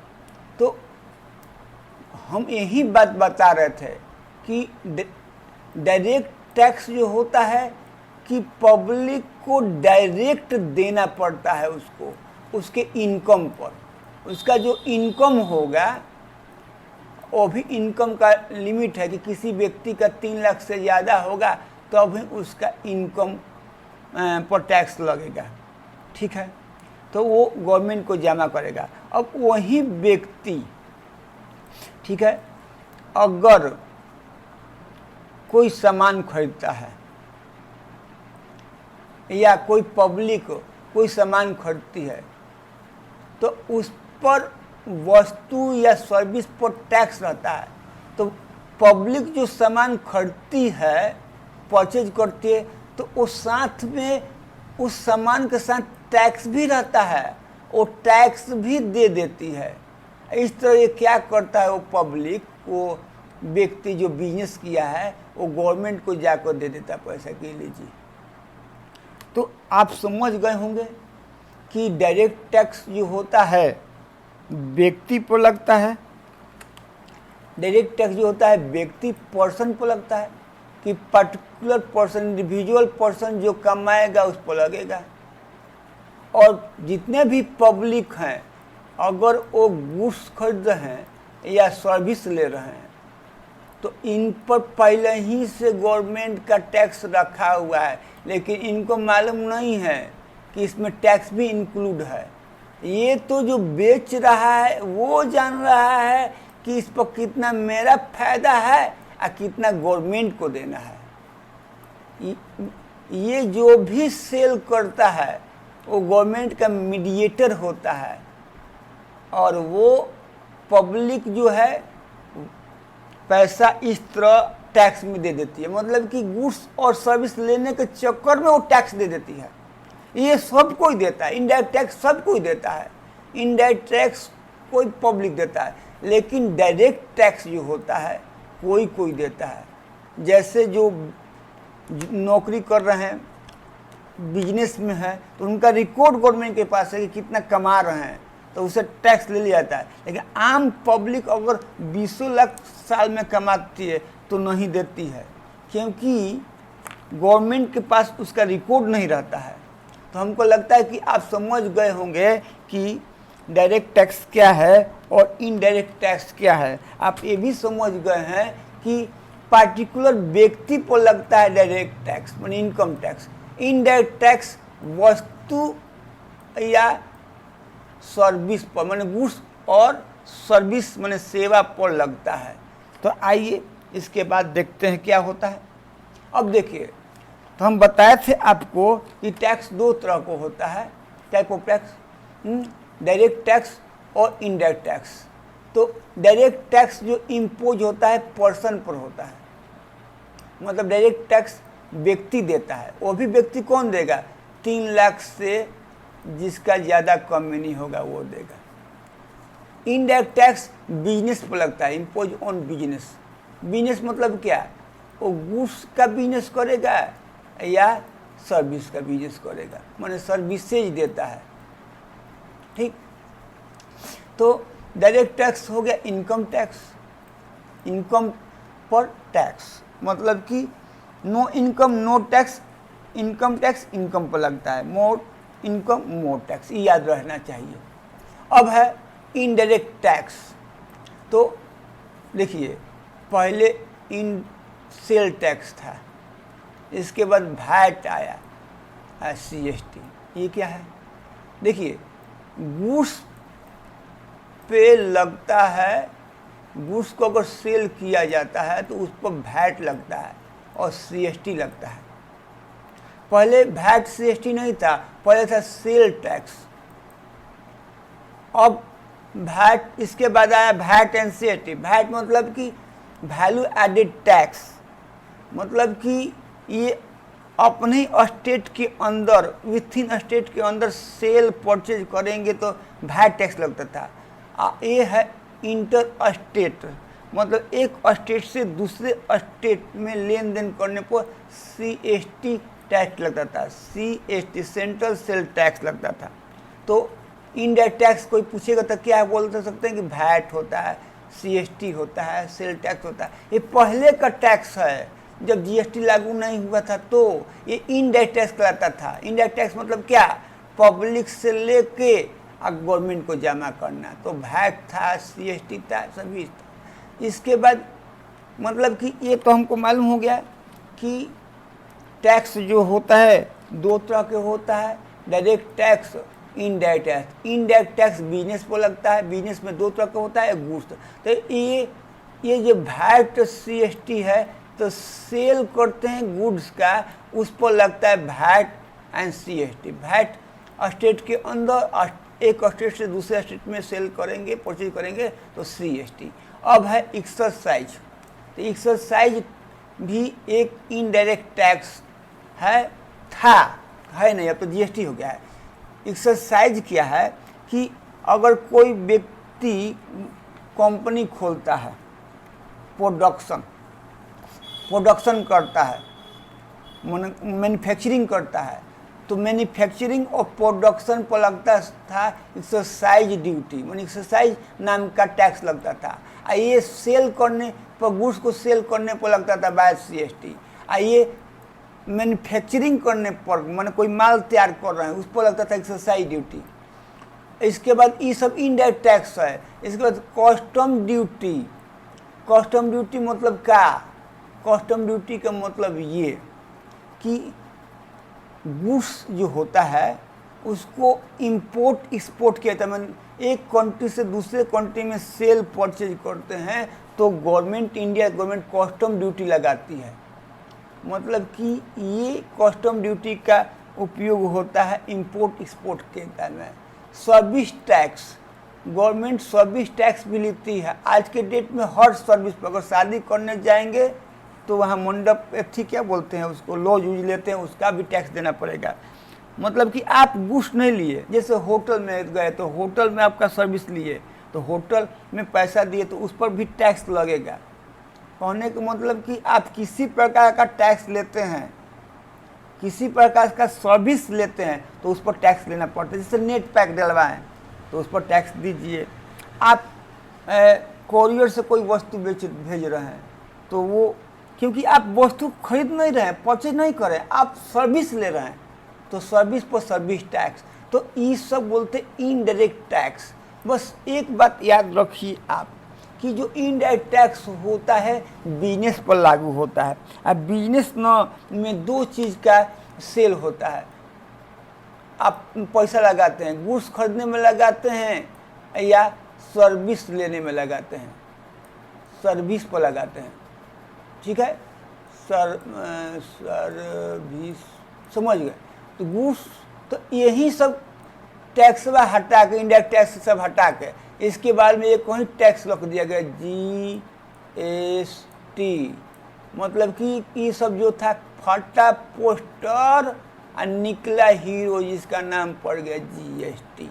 तो हम यही बात बता रहे थे कि डायरेक्ट टैक्स जो होता है कि पब्लिक को डायरेक्ट देना पड़ता है उसको, उसके इनकम पर। उसका जो इनकम होगा वो भी इनकम का लिमिट है कि किसी व्यक्ति का 3 लाख से ज़्यादा होगा तो अभी उसका इनकम पर टैक्स लगेगा, ठीक है। तो वो गवर्नमेंट को जमा करेगा। अब वही व्यक्ति, ठीक है, अगर कोई सामान खरीदता है या कोई पब्लिक कोई सामान खरीदती है तो उस पर वस्तु या सर्विस पर टैक्स रहता है। तो पब्लिक जो सामान खरीदती है, परचेज करती है, तो वो साथ में उस सामान के साथ टैक्स भी रहता है, वो टैक्स भी दे देती है। इस तरह ये क्या करता है, वो पब्लिक, वो व्यक्ति जो बिजनेस किया है वो गवर्नमेंट को जाकर दे देता है पैसा कि लीजिए। तो आप समझ गए होंगे कि डायरेक्ट टैक्स जो होता है व्यक्ति पर लगता है, डायरेक्ट टैक्स जो होता है व्यक्ति पर्सन पर लगता है कि पर्टिकुलर पर्सन, इंडिविजुअल पर्सन जो कमाएगा उस पर लगेगा। और जितने भी पब्लिक हैं अगर वो गुड्स खरीद रहे हैं या सर्विस ले रहे हैं तो इन पर पहले ही से गवर्नमेंट का टैक्स रखा हुआ है। लेकिन इनको मालूम नहीं है कि इसमें टैक्स भी इंक्लूड है। ये तो जो बेच रहा है वो जान रहा है कि इस पर कितना मेरा फायदा है और कितना गवर्नमेंट को देना है। ये जो भी सेल करता है वो गवर्नमेंट का मीडिएटर होता है, और वो पब्लिक जो है पैसा इस तरह टैक्स में दे देती है, मतलब कि गुड्स और सर्विस लेने के चक्कर में वो टैक्स दे देती है। ये सब कोई देता है, इनडायरेक्ट टैक्स सब कोई देता है, इनडायरेक्ट टैक्स कोई पब्लिक देता है, लेकिन डायरेक्ट टैक्स जो होता है कोई कोई देता है। जैसे जो नौकरी कर रहे हैं, बिजनेस में है, तो उनका रिकॉर्ड गवर्नमेंट के पास है कि कितना कमा रहे हैं, तो उसे टैक्स ले लिया जाता है। लेकिन आम पब्लिक अगर 20 लाख साल में कमाती है तो नहीं देती है, क्योंकि गवर्नमेंट के पास उसका रिकॉर्ड नहीं रहता है। तो हमको लगता है कि आप समझ गए होंगे कि डायरेक्ट टैक्स क्या है और इनडायरेक्ट टैक्स क्या है। आप ये भी समझ गए हैं कि पार्टिकुलर व्यक्ति पर लगता है डायरेक्ट टैक्स माने इनकम टैक्स। इनडायरेक्ट टैक्स वस्तु या सर्विस पर माने गुड्स और सर्विस माने सेवा पर लगता है। तो आइए इसके बाद देखते हैं क्या होता है। अब देखिए, तो हम बताए थे आपको कि टैक्स दो तरह को होता है, type of tax, direct tax और इनडायरेक्ट टैक्स। तो डायरेक्ट टैक्स जो इम्पोज होता है पर्सन पर होता है, मतलब डायरेक्ट टैक्स व्यक्ति देता है। वो भी व्यक्ति कौन देगा? 3 लाख से जिसका ज़्यादा कम में नहीं होगा वो देगा। इनडायरेक्ट टैक्स बिजनेस पर लगता है, इम्पोज ऑन बिजनेस। बिजनेस मतलब क्या? वो गुड्स का बिजनेस करेगा या सर्विस का बिजनेस करेगा, माने सर्विसेज देता है। ठीक, तो डायरेक्ट टैक्स हो गया इनकम टैक्स। इनकम पर टैक्स मतलब कि no income no tax, income tax income पर लगता है, मोर इनकम मोर टैक्स, ये याद रहना चाहिए। अब है इनडायरेक्ट टैक्स। तो देखिए, पहले इन सेल टैक्स था, इसके बाद वैट आया, CST। ये क्या है? देखिए, गुड्स पे लगता है, गुड्स को अगर सेल किया जाता है तो उस पर वैट लगता है और CST लगता है। पहले वैट CST नहीं था, पहले था सेल टैक्स। अब वैट, इसके बाद आया वैट एंड CST। वैट मतलब कि वैल्यू एडेड टैक्स, मतलब कि ये अपने स्टेट के अंदर, विथ इन स्टेट के अंदर सेल परचेज करेंगे तो वैट टैक्स लगता था। ये है इंटर स्टेट, मतलब एक स्टेट से दूसरे स्टेट में लेन देन करने पर CST टैक्स लगता था। CST सेंट्रल सेल टैक्स लगता था। तो इनडायरेक्ट टैक्स कोई पूछेगा तो क्या बोल सकते हैं कि वैट होता है, CST होता है, सेल टैक्स होता है। ये पहले का टैक्स है, जब GST लागू नहीं हुआ था तो ये इनडायरेक्ट टैक्स कहलाता था। इनडायरेक्ट टैक्स मतलब क्या? पब्लिक से लेके गवर्नमेंट को जमा करना। तो वैट था, CST था, सभी था। इसके बाद मतलब कि ये तो हमको मालूम हो गया कि टैक्स जो होता है दो तरह के होता है, direct tax, indirect tax. Indirect tax business पर लगता है, बिजनेस में दो तरह का होता है, गुड्स। तो ये जो वैट CST है, तो सेल करते हैं गुड्स का, उस पर लगता है VAT and CST। VAT state के अंदर, एक स्टेट से दूसरे स्टेट में सेल करेंगे, परचेज करेंगे तो CST। अब है एक्सरसाइज। तो एक्सरसाइज भी एक इनडायरेक्ट टैक्स है, है नहीं, अब तो GST हो गया है। एक्सरसाइज क्या है कि अगर कोई व्यक्ति कंपनी खोलता है, प्रोडक्शन करता है, मैन्युफैक्चरिंग करता है, तो मैन्युफैक्चरिंग और प्रोडक्शन पर लगता था एक्सरसाइज ड्यूटी, माने एक्सरसाइज नाम का टैक्स लगता था। ये सेल करने पर, गुड्स को सेल करने पर लगता था वैट CST। ये मैन्युफैक्चरिंग करने पर, माने कोई माल तैयार कर रहे हैं, उस पर लगता था एक्सरसाइज ड्यूटी। इसके बाद ये सब इनडायरेक्ट टैक्स है। इसके बाद कस्टम ड्यूटी। कस्टम ड्यूटी मतलब क्या? कस्टम ड्यूटी का मतलब ये कि गुड्स जो होता है उसको इंपोर्ट एक्सपोर्ट किया जाता है। मैंने एक कंट्री से दूसरे कंट्री में सेल परचेज करते हैं तो government, India government custom duty लगाती है। मतलब कि ये कस्टम ड्यूटी का उपयोग होता है इंपोर्ट एक्सपोर्ट के में। Service tax, government service tax भी लेती है। आज के डेट में हर सर्विस पर, अगर शादी करने जाएंगे तो वहाँ मंडप ठीक क्या बोलते हैं उसको, लॉज यूज लेते हैं, उसका भी टैक्स देना पड़ेगा। मतलब कि आप गुड्स नहीं लिए, जैसे होटल में गए तो होटल में आपका सर्विस लिए तो होटल में पैसा दिए तो उस पर भी टैक्स लगेगा। कहने का मतलब कि आप किसी प्रकार का टैक्स लेते हैं, किसी प्रकार का सर्विस लेते हैं तो उस पर टैक्स लेना पड़ता है। जैसे नेट पैक डलवाएं तो उस पर टैक्स दीजिए। आप कोरियर से कोई वस्तु भेज रहे हैं तो वो, क्योंकि आप वस्तु खरीद नहीं रहे हैं, परचेज नहीं कर रहे हैं, आप सर्विस ले रहे हैं तो सर्विस पर सर्विस टैक्स, तो ये सब बोलते इनडायरेक्ट टैक्स। बस एक बात याद रखिए आप कि जो इनडायरेक्ट टैक्स होता है बिजनेस पर लागू होता है। अब बिजनेस में दो चीज़ का सेल होता है। आप पैसा लगाते हैं, गुड्स खरीदने में लगाते हैं या सर्विस लेने में लगाते हैं, सर्विस पर लगाते हैं, ठीक है। सर्विस समझ गए। तो गुड्स, तो यही सब टैक्स हटा के, इंडायरेक्ट टैक्स सब हटा के इसके बाद में एक वही टैक्स रख दिया गया GST। मतलब कि ये सब जो था फटा पोस्टर और निकला हीरो जिसका नाम पड़ गया GST।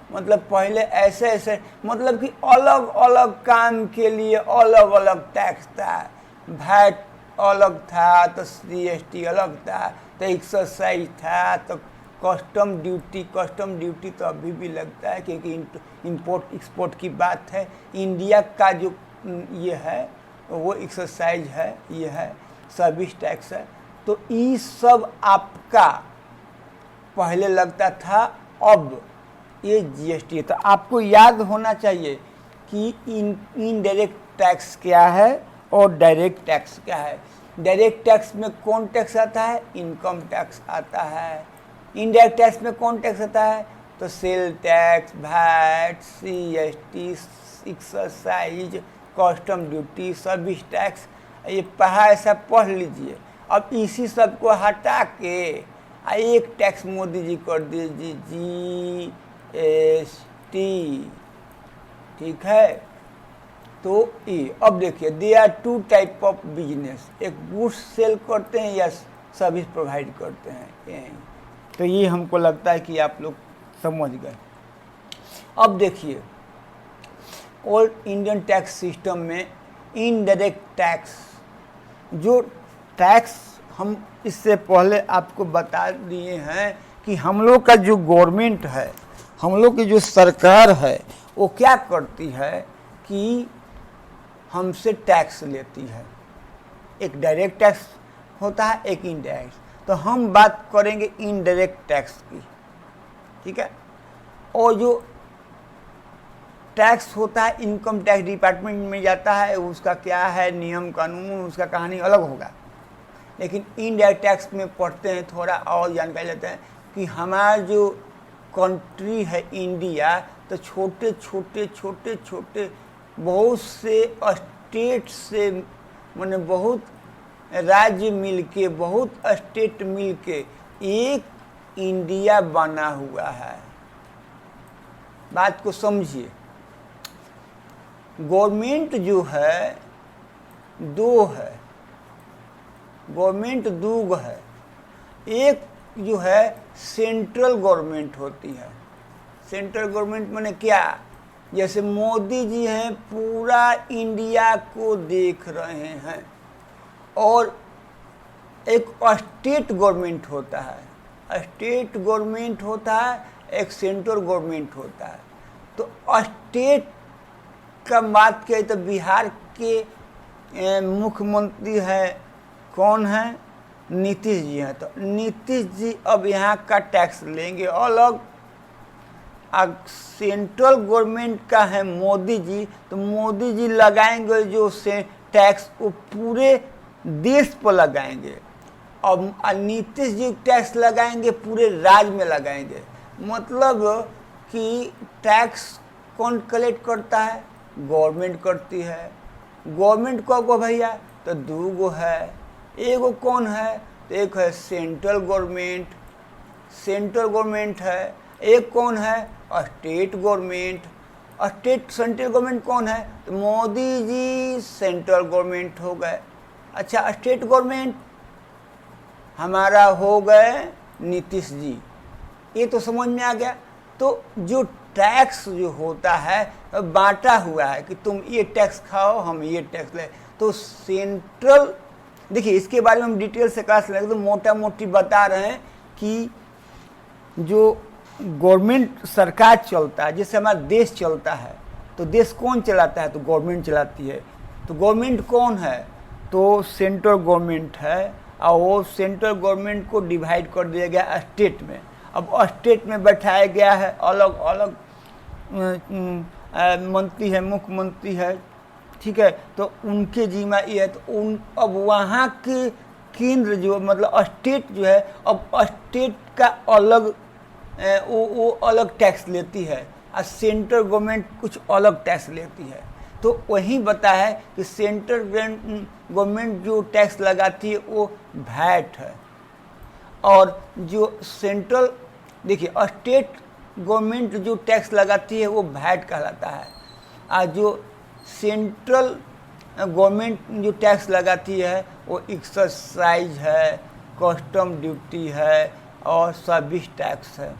मतलब पहले ऐसे ऐसे, मतलब कि अलग अलग काम के लिए अलग अलग टैक्स था। वैट अलग था तो GST अलग था, तो एक्सरसाइज था तो कस्टम ड्यूटी तो अभी भी लगता है, क्योंकि इंपोर्ट एक्सपोर्ट की बात है। इंडिया का जो ये है वो एक्सरसाइज है, ये है सर्विस टैक्स है। तो ये सब आपका पहले लगता था, अब ये GST है। तो आपको याद होना चाहिए कि इनडायरेक्ट टैक्स क्या है और डायरेक्ट टैक्स क्या है। डायरेक्ट टैक्स में कौन टैक्स आता है? इनकम टैक्स आता है। इनडायरेक्ट टैक्स में कौन टैक्स आता है? तो sale tax, VAT, GST, excise, custom duty, service tax. ये पढ़ा ऐसा पढ़ लीजिए। अब इसी सब को हटा के एक टैक्स मोदी जी कर दीजिए GST, ठीक है। तो ये अब देखिए, they are two type of business, एक गुड्स सेल करते हैं या सर्विस प्रोवाइड करते हैं। तो ये हमको लगता है कि आप लोग समझ गए। अब देखिए, ओल्ड इंडियन टैक्स सिस्टम में इनडायरेक्ट टैक्स, जो टैक्स हम इससे पहले आपको बता दिए हैं कि हम लोग का जो गवर्नमेंट है, हम लोग की जो सरकार है, वो क्या करती है कि हमसे टैक्स लेती है। एक डायरेक्ट टैक्स होता है, एक इनडायरेक्ट। तो हम बात करेंगे इनडायरेक्ट टैक्स की, ठीक है। और जो टैक्स होता है इनकम टैक्स डिपार्टमेंट में जाता है, उसका क्या है नियम कानून, उसका कहानी अलग होगा। लेकिन इनडायरेक्ट टैक्स में पढ़ते हैं, थोड़ा और जानकारी लेते हैं कि हमारा जो कंट्री है इंडिया, तो छोटे छोटे छोटे छोटे बहुत से स्टेट से, माने बहुत राज्य मिलके, बहुत स्टेट मिलके एक इंडिया बना हुआ है। बात को समझिए। गवर्नमेंट जो है दो है, गवर्नमेंट दो है। एक जो है सेंट्रल गवर्नमेंट होती है। सेंट्रल गवर्नमेंट माने क्या? जैसे मोदी जी हैं, पूरा इंडिया को देख रहे हैं। और एक स्टेट गवर्नमेंट होता है, स्टेट गवर्नमेंट होता है, एक सेंट्रल गवर्नमेंट होता है। तो स्टेट का बात किया तो बिहार के मुख्यमंत्री है, कौन है? नीतीश जी हैं। तो नीतीश जी अब यहाँ का टैक्स लेंगे अलग। सेंट्रल गवर्नमेंट का है मोदी जी, तो मोदी जी लगाएंगे जो से टैक्स, वो पूरे देश पर लगाएंगे। अब नीतीश जी टैक्स लगाएंगे, पूरे राज्य में लगाएंगे। मतलब कि टैक्स कौन कलेक्ट करता है? गवर्नमेंट करती है। गवर्नमेंट को भैया तो दो गो है। एगो कौन है? तो एक है सेंट्रल गवर्नमेंट है। एक कौन है? State government. सेंट्रल गवर्नमेंट कौन है? तो मोदी जी सेंट्रल गवर्नमेंट हो गए। अच्छा, स्टेट गवर्नमेंट हमारा हो गए नीतीश जी। ये तो समझ में आ गया। तो जो टैक्स जो होता है बांटा हुआ है कि तुम ये टैक्स खाओ, हम ये टैक्स ले। तो सेंट्रल, देखिए इसके बारे में हम डिटेल से क्लास लेंगे, तो मोटा मोटी बता रहे हैं कि जो गवर्नमेंट सरकार चलता है, जैसे हमारा देश चलता है, तो देश कौन चलाता है? तो गवर्नमेंट चलाती है। तो गवर्नमेंट कौन है? तो सेंट्रल गवर्नमेंट है। और वो सेंट्रल गवर्नमेंट को डिवाइड कर दिया गया स्टेट में। अब स्टेट में बैठाया गया है अलग अलग मंत्री है, मुख्यमंत्री है, ठीक है। तो उनके जिम्मा ये है। तो अब वहाँ के केंद्र जो मतलब स्टेट जो है, अब स्टेट का अलग वो अलग टैक्स लेती है और सेंट्रल गवर्नमेंट कुछ अलग टैक्स लेती है। तो वही बता है कि सेंट्रल गवर्नमेंट जो टैक्स लगाती है वो वैट है, और जो सेंट्रल, देखिए स्टेट गवर्नमेंट जो टैक्स लगाती है वो वैट कहलाता है। और जो सेंट्रल गवर्नमेंट जो टैक्स लगाती है वो एक्साइज है, कस्टम ड्यूटी है और सर्विस टैक्स है।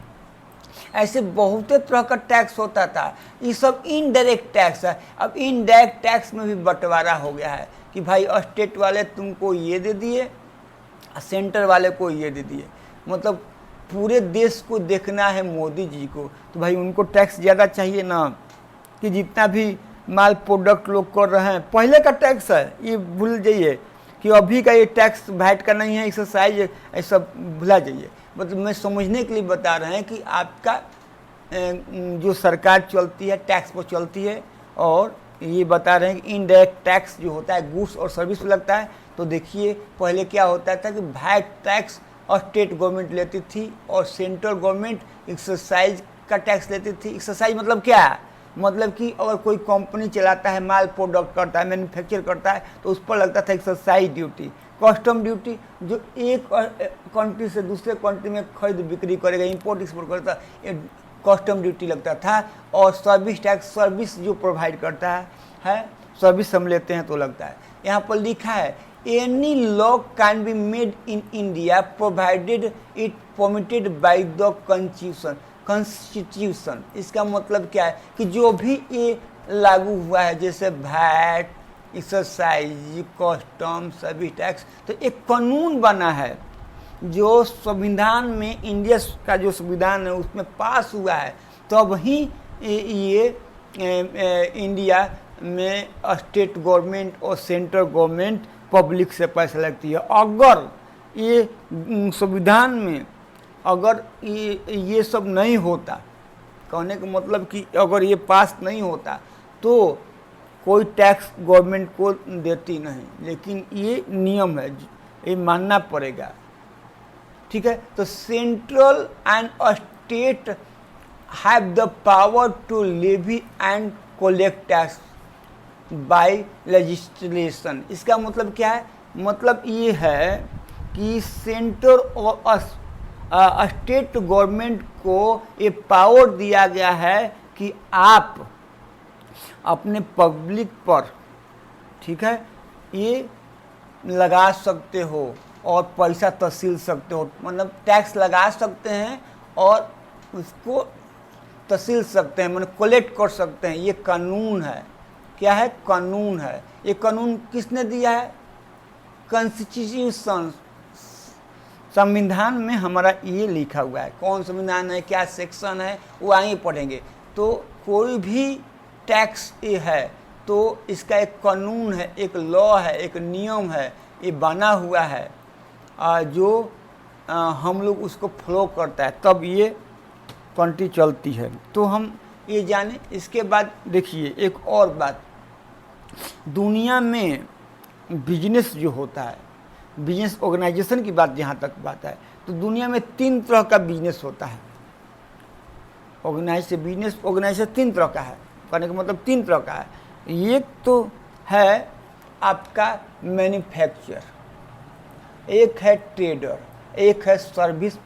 ऐसे बहुत तरह का टैक्स होता था। ये सब इनडायरेक्ट टैक्स है। अब इनडायरेक्ट टैक्स में भी बंटवारा हो गया है कि भाई स्टेट वाले तुमको ये दे दिए, सेंटर वाले को ये दे दिए। मतलब पूरे देश को देखना है मोदी जी को, तो भाई उनको टैक्स ज़्यादा चाहिए ना, कि जितना भी माल प्रोडक्ट लोग कर रहे हैं पहले का टैक्स है, ये भूल जाइए कि अभी का ये टैक्स वैट का नहीं है, एक्सरसाइज ये सब भुला जाइए। मतलब मैं समझने के लिए बता रहे हैं कि आपका जो सरकार चलती है टैक्स पर चलती है, और ये बता रहे हैं कि इनडायरेक्ट टैक्स जो होता है गुड्स और सर्विस पे लगता है। तो देखिए पहले क्या होता था कि वैट टैक्स और स्टेट गवर्नमेंट लेती थी, और सेंट्रल गवर्नमेंट एक्सरसाइज का टैक्स लेती थी। एक्सरसाइज मतलब क्या है? मतलब कि अगर कोई कंपनी चलाता है, माल प्रोडक्ट करता है, मैन्युफैक्चर करता है, तो उस पर लगता था एक्सरसाइज ड्यूटी। कस्टम ड्यूटी जो एक कंट्री से दूसरे कंट्री में खरीद बिक्री करेगा, इंपोर्ट एक्सपोर्ट करता है, कस्टम ड्यूटी लगता था। और सर्विस टैक्स, सर्विस जो प्रोवाइड करता है सर्विस हम लेते हैं तो लगता है। यहाँ पर लिखा है any law can be made in India provided it permitted by the constitution. इसका मतलब क्या है कि जो भी ये लागू हुआ है, जैसे VAT, exercise, custom, service tax, तो एक कानून बना है जो संविधान में, इंडिया का जो संविधान है उसमें पास हुआ है। तो अब ही ये इंडिया में स्टेट गवर्नमेंट और सेंट्रल गवर्नमेंट पब्लिक से पैसा लगती है। अगर ये संविधान में अगर ये सब नहीं होता, कहने का मतलब कि अगर ये पास नहीं होता तो कोई टैक्स गवर्नमेंट को देती नहीं। लेकिन ये नियम है, ये मानना पड़ेगा, ठीक है। तो central and state have the power to levy and collect tax by legislation. इसका मतलब क्या है? मतलब ये है कि सेंट्रल और स्टेट गवर्नमेंट को ये पावर दिया गया है कि आप अपने पब्लिक पर, ठीक है, ये लगा सकते हो और पैसा तहसील सकते हो। मतलब टैक्स लगा सकते हैं और उसको तहसील सकते हैं, मतलब कलेक्ट कर सकते हैं। ये कानून है। क्या है? कानून है। ये कानून किसने दिया है? कॉन्स्टिट्यूशन, संविधान में हमारा ये लिखा हुआ है। कौन संविधान है, क्या सेक्शन है, वो आगे पढ़ेंगे। तो कोई भी टैक्स ये है तो इसका एक कानून है, एक लॉ है, एक नियम है, ये बना हुआ है, जो हम लोग उसको फॉलो करता है, तब ये कंट्री चलती है। तो हम ये जाने। इसके बाद देखिए एक और बात, दुनिया में बिजनेस जो होता है बिजनेस ऑर्गेनाइजेशन की बात जहाँ तक बात है, तो दुनिया में 3 तरह का बिजनेस होता है। बिजनेस ऑर्गेनाइजेशन 3 तरह का है, कहने का मतलब 3 तरह का है। एक तो है आपका मैन्युफैक्चरर, एक है ट्रेडर, एक है सर्विस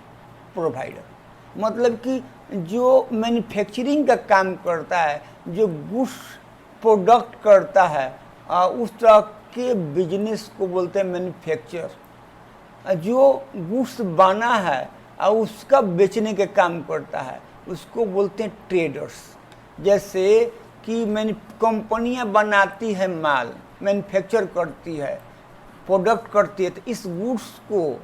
प्रोवाइडर। मतलब कि जो मैन्युफैक्चरिंग का काम करता है, जो गुड्स प्रोडक्ट करता है, उस तरह के बिजनेस को बोलते हैं मैन्युफैक्चर। जो गुड्स बना है और उसका बेचने के काम करता है उसको बोलते हैं ट्रेडर्स। जैसे कि कंपनियां बनाती है माल, मैन्युफैक्चर करती है, प्रोडक्ट करती है, तो इस गुड्स को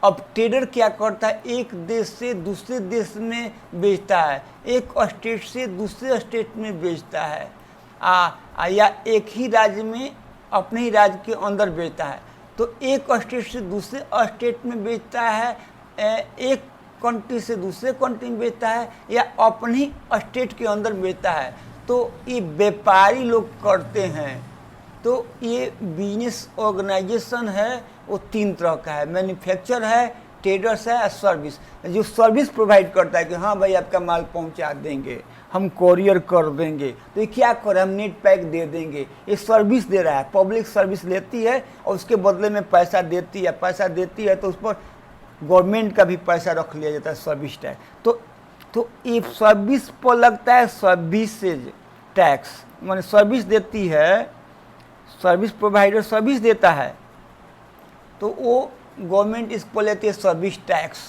अब ट्रेडर क्या करता है, एक देश से दूसरे देश में बेचता है, एक स्टेट से दूसरे स्टेट में बेचता है, या एक ही राज्य में अपने ही राज्य के अंदर बेचता है। तो एक स्टेट से दूसरे स्टेट में बेचता है, एक कंट्री से दूसरे कंट्री में बेचता है, या अपने ही स्टेट के अंदर बेचता है। तो ये व्यापारी लोग करते हैं। तो ये बिजनेस ऑर्गेनाइजेशन है वो 3 तरह का है, मैन्युफैक्चर है, ट्रेडर्स है, सर्विस। जो सर्विस प्रोवाइड करता है कि हाँ भाई आपका माल पहुंचा देंगे, हम कोरियर कर देंगे, तो ये क्या करे, हम नेट पैक दे देंगे, ये सर्विस दे रहा है। पब्लिक सर्विस लेती है और उसके बदले में पैसा देती है, तो उस पर गवर्नमेंट का भी पैसा रख लिया जाता है, सर्विस टैक्स। तो ये सर्विस पर लगता है सर्विसेज टैक्स, माने सर्विस देती है, सर्विस प्रोवाइडर सर्विस देता है, तो वो गवर्नमेंट इस पर लेती है सर्विस टैक्स।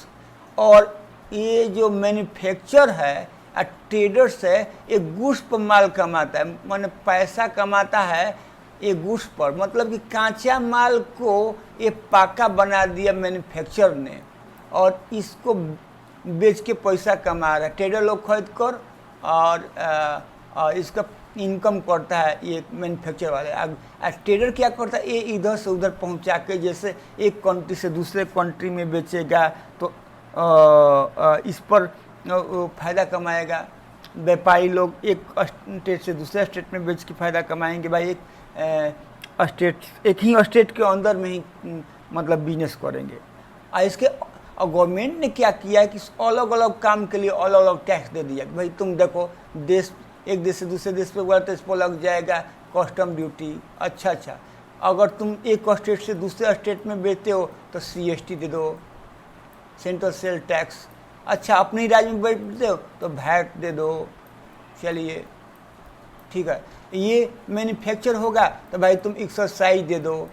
और ये जो मैन्युफैक्चर है, ट्रेडर्स है, ये गुड्स पर माल कमाता है, माने पैसा कमाता है ये गुड्स पर। मतलब कि कांचा माल को ये पाका बना दिया मैन्युफैक्चर ने और इसको बेच के पैसा कमा रहा है। ट्रेडर लोग खरीद कर और इसका इनकम करता है ये मैन्युफैक्चर वाले। ट्रेडर क्या करता है, ये इधर से उधर पहुंचा के, जैसे एक कंट्री से दूसरे कंट्री में बेचेगा तो इस पर फ़ायदा कमाएगा। व्यापारी लोग एक स्टेट से दूसरे स्टेट में बेच के फ़ायदा कमाएंगे। भाई एक ही स्टेट के अंदर में ही मतलब बिजनेस करेंगे। और इसके गवर्नमेंट ने क्या किया है कि अलग अलग काम के लिए अलग अलग टैक्स दे दिया। भाई तुम देखो, एक देश से दूसरे देश पे गया तो इस पर लग जाएगा कस्टम ड्यूटी। अच्छा, अगर तुम एक स्टेट से दूसरे स्टेट में बेचते हो तो CST दे दो, सेंट्रल सेल टैक्स। अच्छा, अपने ही राज्य में बेचते हो तो VAT दे दो। चलिए ठीक है, ये मैन्युफैक्चर होगा तो भाई तुम एक्सरसाइज दे दो,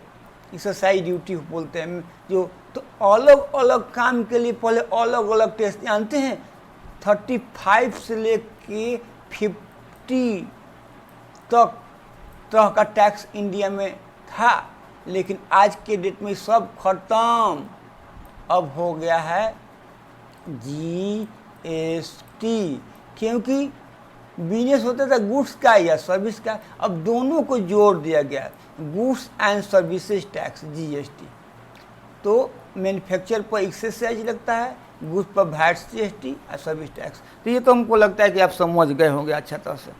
एक्सरसाइज ड्यूटी बोलते हैं जो। तो अलग अलग काम के लिए पहले अलग अलग टैक्स, जानते हैं 35 से लेके 50 तक तरह का टैक्स इंडिया में था, लेकिन आज के डेट में सब खत्म। अब हो गया है GST, क्योंकि बिजनेस होता था गुड्स का या सर्विस का, अब दोनों को जोड़ दिया गया, goods and services tax GST। तो मैन्युफैक्चर पर एक्साइज लगता है, गुड्स पर VAT GST और सर्विस टैक्स। तो ये तो हमको लगता है कि आप समझ गए होंगे अच्छा तरह से।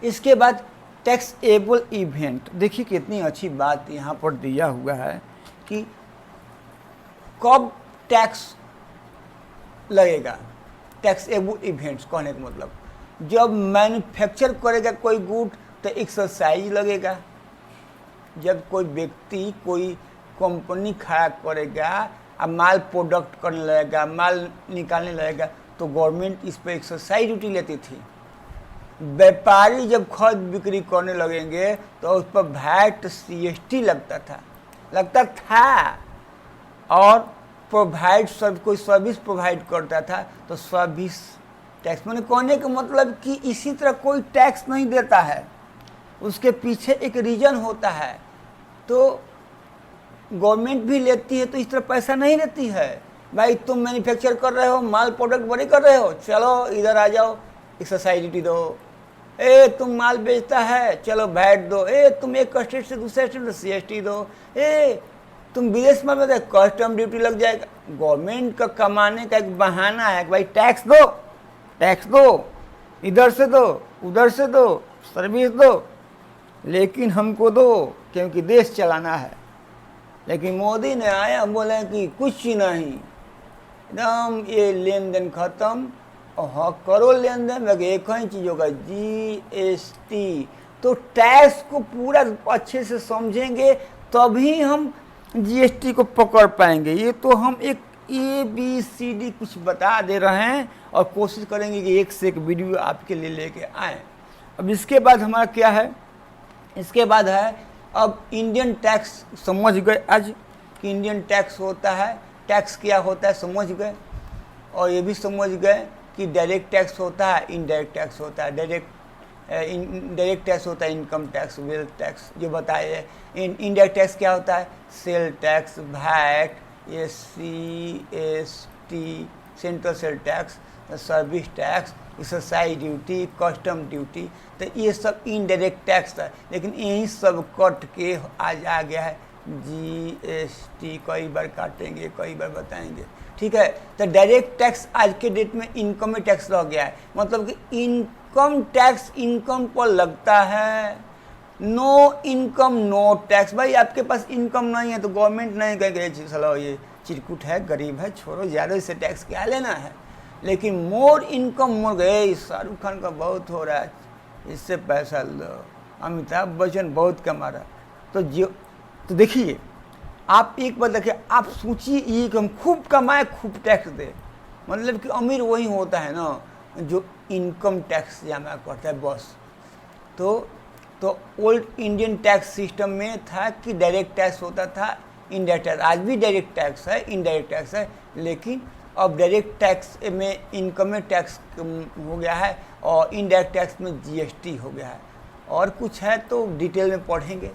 इसके बाद टैक्सेबल इवेंट, देखिए कितनी अच्छी बात यहाँ पर दिया हुआ है कि कब टैक्स लगेगा। टैक्सेबल इवेंट्स कहने का मतलब, जब मैन्युफैक्चर करेगा कोई गुड तो एक्सरसाइज लगेगा। जब कोई व्यक्ति कोई कंपनी खड़ा करेगा और माल प्रोडक्ट करने लगेगा, माल निकालने लगेगा, तो गवर्नमेंट इस पर एक्सरसाइज ड्यूटी लेती थी। व्यापारी जब खरीद बिक्री करने लगेंगे तो उस पर VAT CST लगता था। और प्रोवाइड कोई सर्विस प्रोवाइड करता था तो सर्विस टैक्स। मैंने कहने का मतलब कि इसी तरह कोई टैक्स नहीं देता है, उसके पीछे एक रीजन होता है। तो गवर्नमेंट भी लेती है तो इस तरह पैसा नहीं लेती है। भाई तुम मैन्युफैक्चर कर रहे हो, माल प्रोडक्ट बड़ी कर रहे हो, चलो इधर आ जाओ, एक्सरसाइज ड्यूटी दो। तुम माल बेचता है, चलो VAT दो। तुम एक स्टेट से दूसरे स्टेट में CST दो। तुम विदेश में बताए कस्टम ड्यूटी लग जाएगा। गवर्नमेंट का कमाने का एक बहाना है कि भाई टैक्स दो, इधर से दो, उधर से दो, सर्विस दो, लेकिन हमको दो, क्योंकि देश चलाना है। लेकिन मोदी ने आया बोले कि कुछ नहीं, एकदम ये लेन देन खत्म। और हाँ, करो लेन देन, एक ही चीज़ होगा, GST। तो टैक्स को पूरा अच्छे से समझेंगे तभी हम GST को पकड़ पाएंगे। ये तो हम एक ABCD कुछ बता दे रहे हैं और कोशिश करेंगे कि एक से एक वीडियो आपके लिए लेके आए। अब इसके बाद हमारा क्या है, इसके बाद है अब इंडियन टैक्स। समझ गए आज कि इंडियन टैक्स होता है, टैक्स क्या होता है समझ गए। और ये भी समझ गए कि डायरेक्ट टैक्स होता है, इनडायरेक्ट टैक्स होता है। डायरेक्ट टैक्स होता है इनकम टैक्स, वेल्थ टैक्स जो बताए हैं। इनडायरेक्ट टैक्स क्या होता है, sale tax, VAT, SC/ST, central sale tax, service tax, excise duty, custom duty. तो ये सब इनडायरेक्ट टैक्स है, लेकिन यही सब कट के आज आ गया है GST। कई बार काटेंगे, कई बार बताएंगे, ठीक है। तो डायरेक्ट टैक्स आज के डेट में इनकम टैक्स रह गया है, मतलब कि इनकम टैक्स इनकम पर लगता है, नो इनकम नो टैक्स। भाई आपके पास इनकम नहीं है तो गवर्नमेंट नहीं कहेगा चलो ये चिरकुट है, गरीब है, छोड़ो, ज़्यादा से टैक्स क्या लेना है। लेकिन मोर इनकम मोर गए, शाहरुख खान का बहुत हो रहा है, इससे पैसा लो, अमिताभ बच्चन बहुत कमा रहा। तो देखिए, आप एक बार देखिए, आप सोचिए ये कि हम खूब कमाए खूब टैक्स दे, मतलब कि अमीर वही होता है ना जो इनकम टैक्स जमा करता है बस। तो ओल्ड इंडियन टैक्स सिस्टम में था कि डायरेक्ट टैक्स होता था, इनडायरेक्ट टैक्स। आज भी डायरेक्ट टैक्स है, इनडायरेक्ट टैक्स है, लेकिन अब डायरेक्ट टैक्स में इनकम टैक्स हो गया है और इनडायरेक्ट टैक्स में GST हो गया है। और कुछ है तो डिटेल में पढ़ेंगे।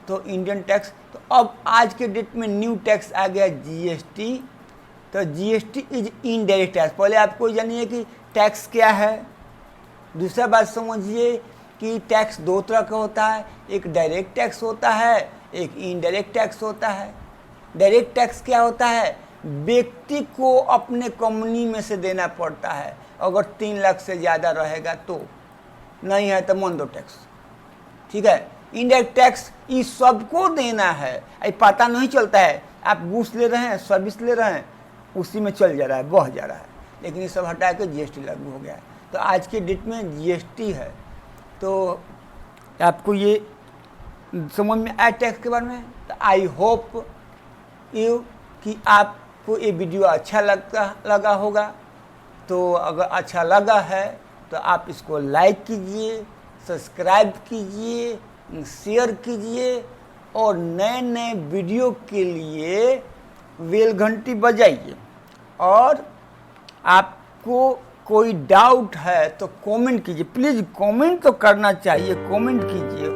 तो इंडियन टैक्स, तो अब आज के डेट में न्यू टैक्स आ गया GST। तो GST इज इनडायरेक्ट टैक्स। पहले आपको जानिए कि टैक्स क्या है। दूसरा बात समझिए कि टैक्स दो तरह का होता है, एक डायरेक्ट टैक्स होता है, एक इनडायरेक्ट टैक्स होता है। डायरेक्ट टैक्स क्या होता है, व्यक्ति को अपने कंपनी में से देना पड़ता है, अगर 3 लाख से ज़्यादा रहेगा तो, नहीं है तो मान दो टैक्स, ठीक है। इनडायरेक्ट टैक्स ये सबको देना है, ये पता नहीं चलता है, आप घूस ले रहे हैं, सर्विस ले रहे हैं, उसी में चल जा रहा है, बह जा रहा है। लेकिन ये सब हटा के GST लागू हो गया है। तो आज के डेट में GST है। तो आपको ये समझ में आया टैक्स के बारे में। तो आई होप यू कि आपको ये वीडियो अच्छा लगा होगा। तो अगर अच्छा लगा है तो आप इसको लाइक कीजिए, सब्सक्राइब कीजिए, शेयर कीजिए और नए नए वीडियो के लिए बेल घंटी बजाइए। और आपको कोई डाउट है तो कमेंट कीजिए, प्लीज़ कमेंट तो करना चाहिए, कमेंट कीजिए।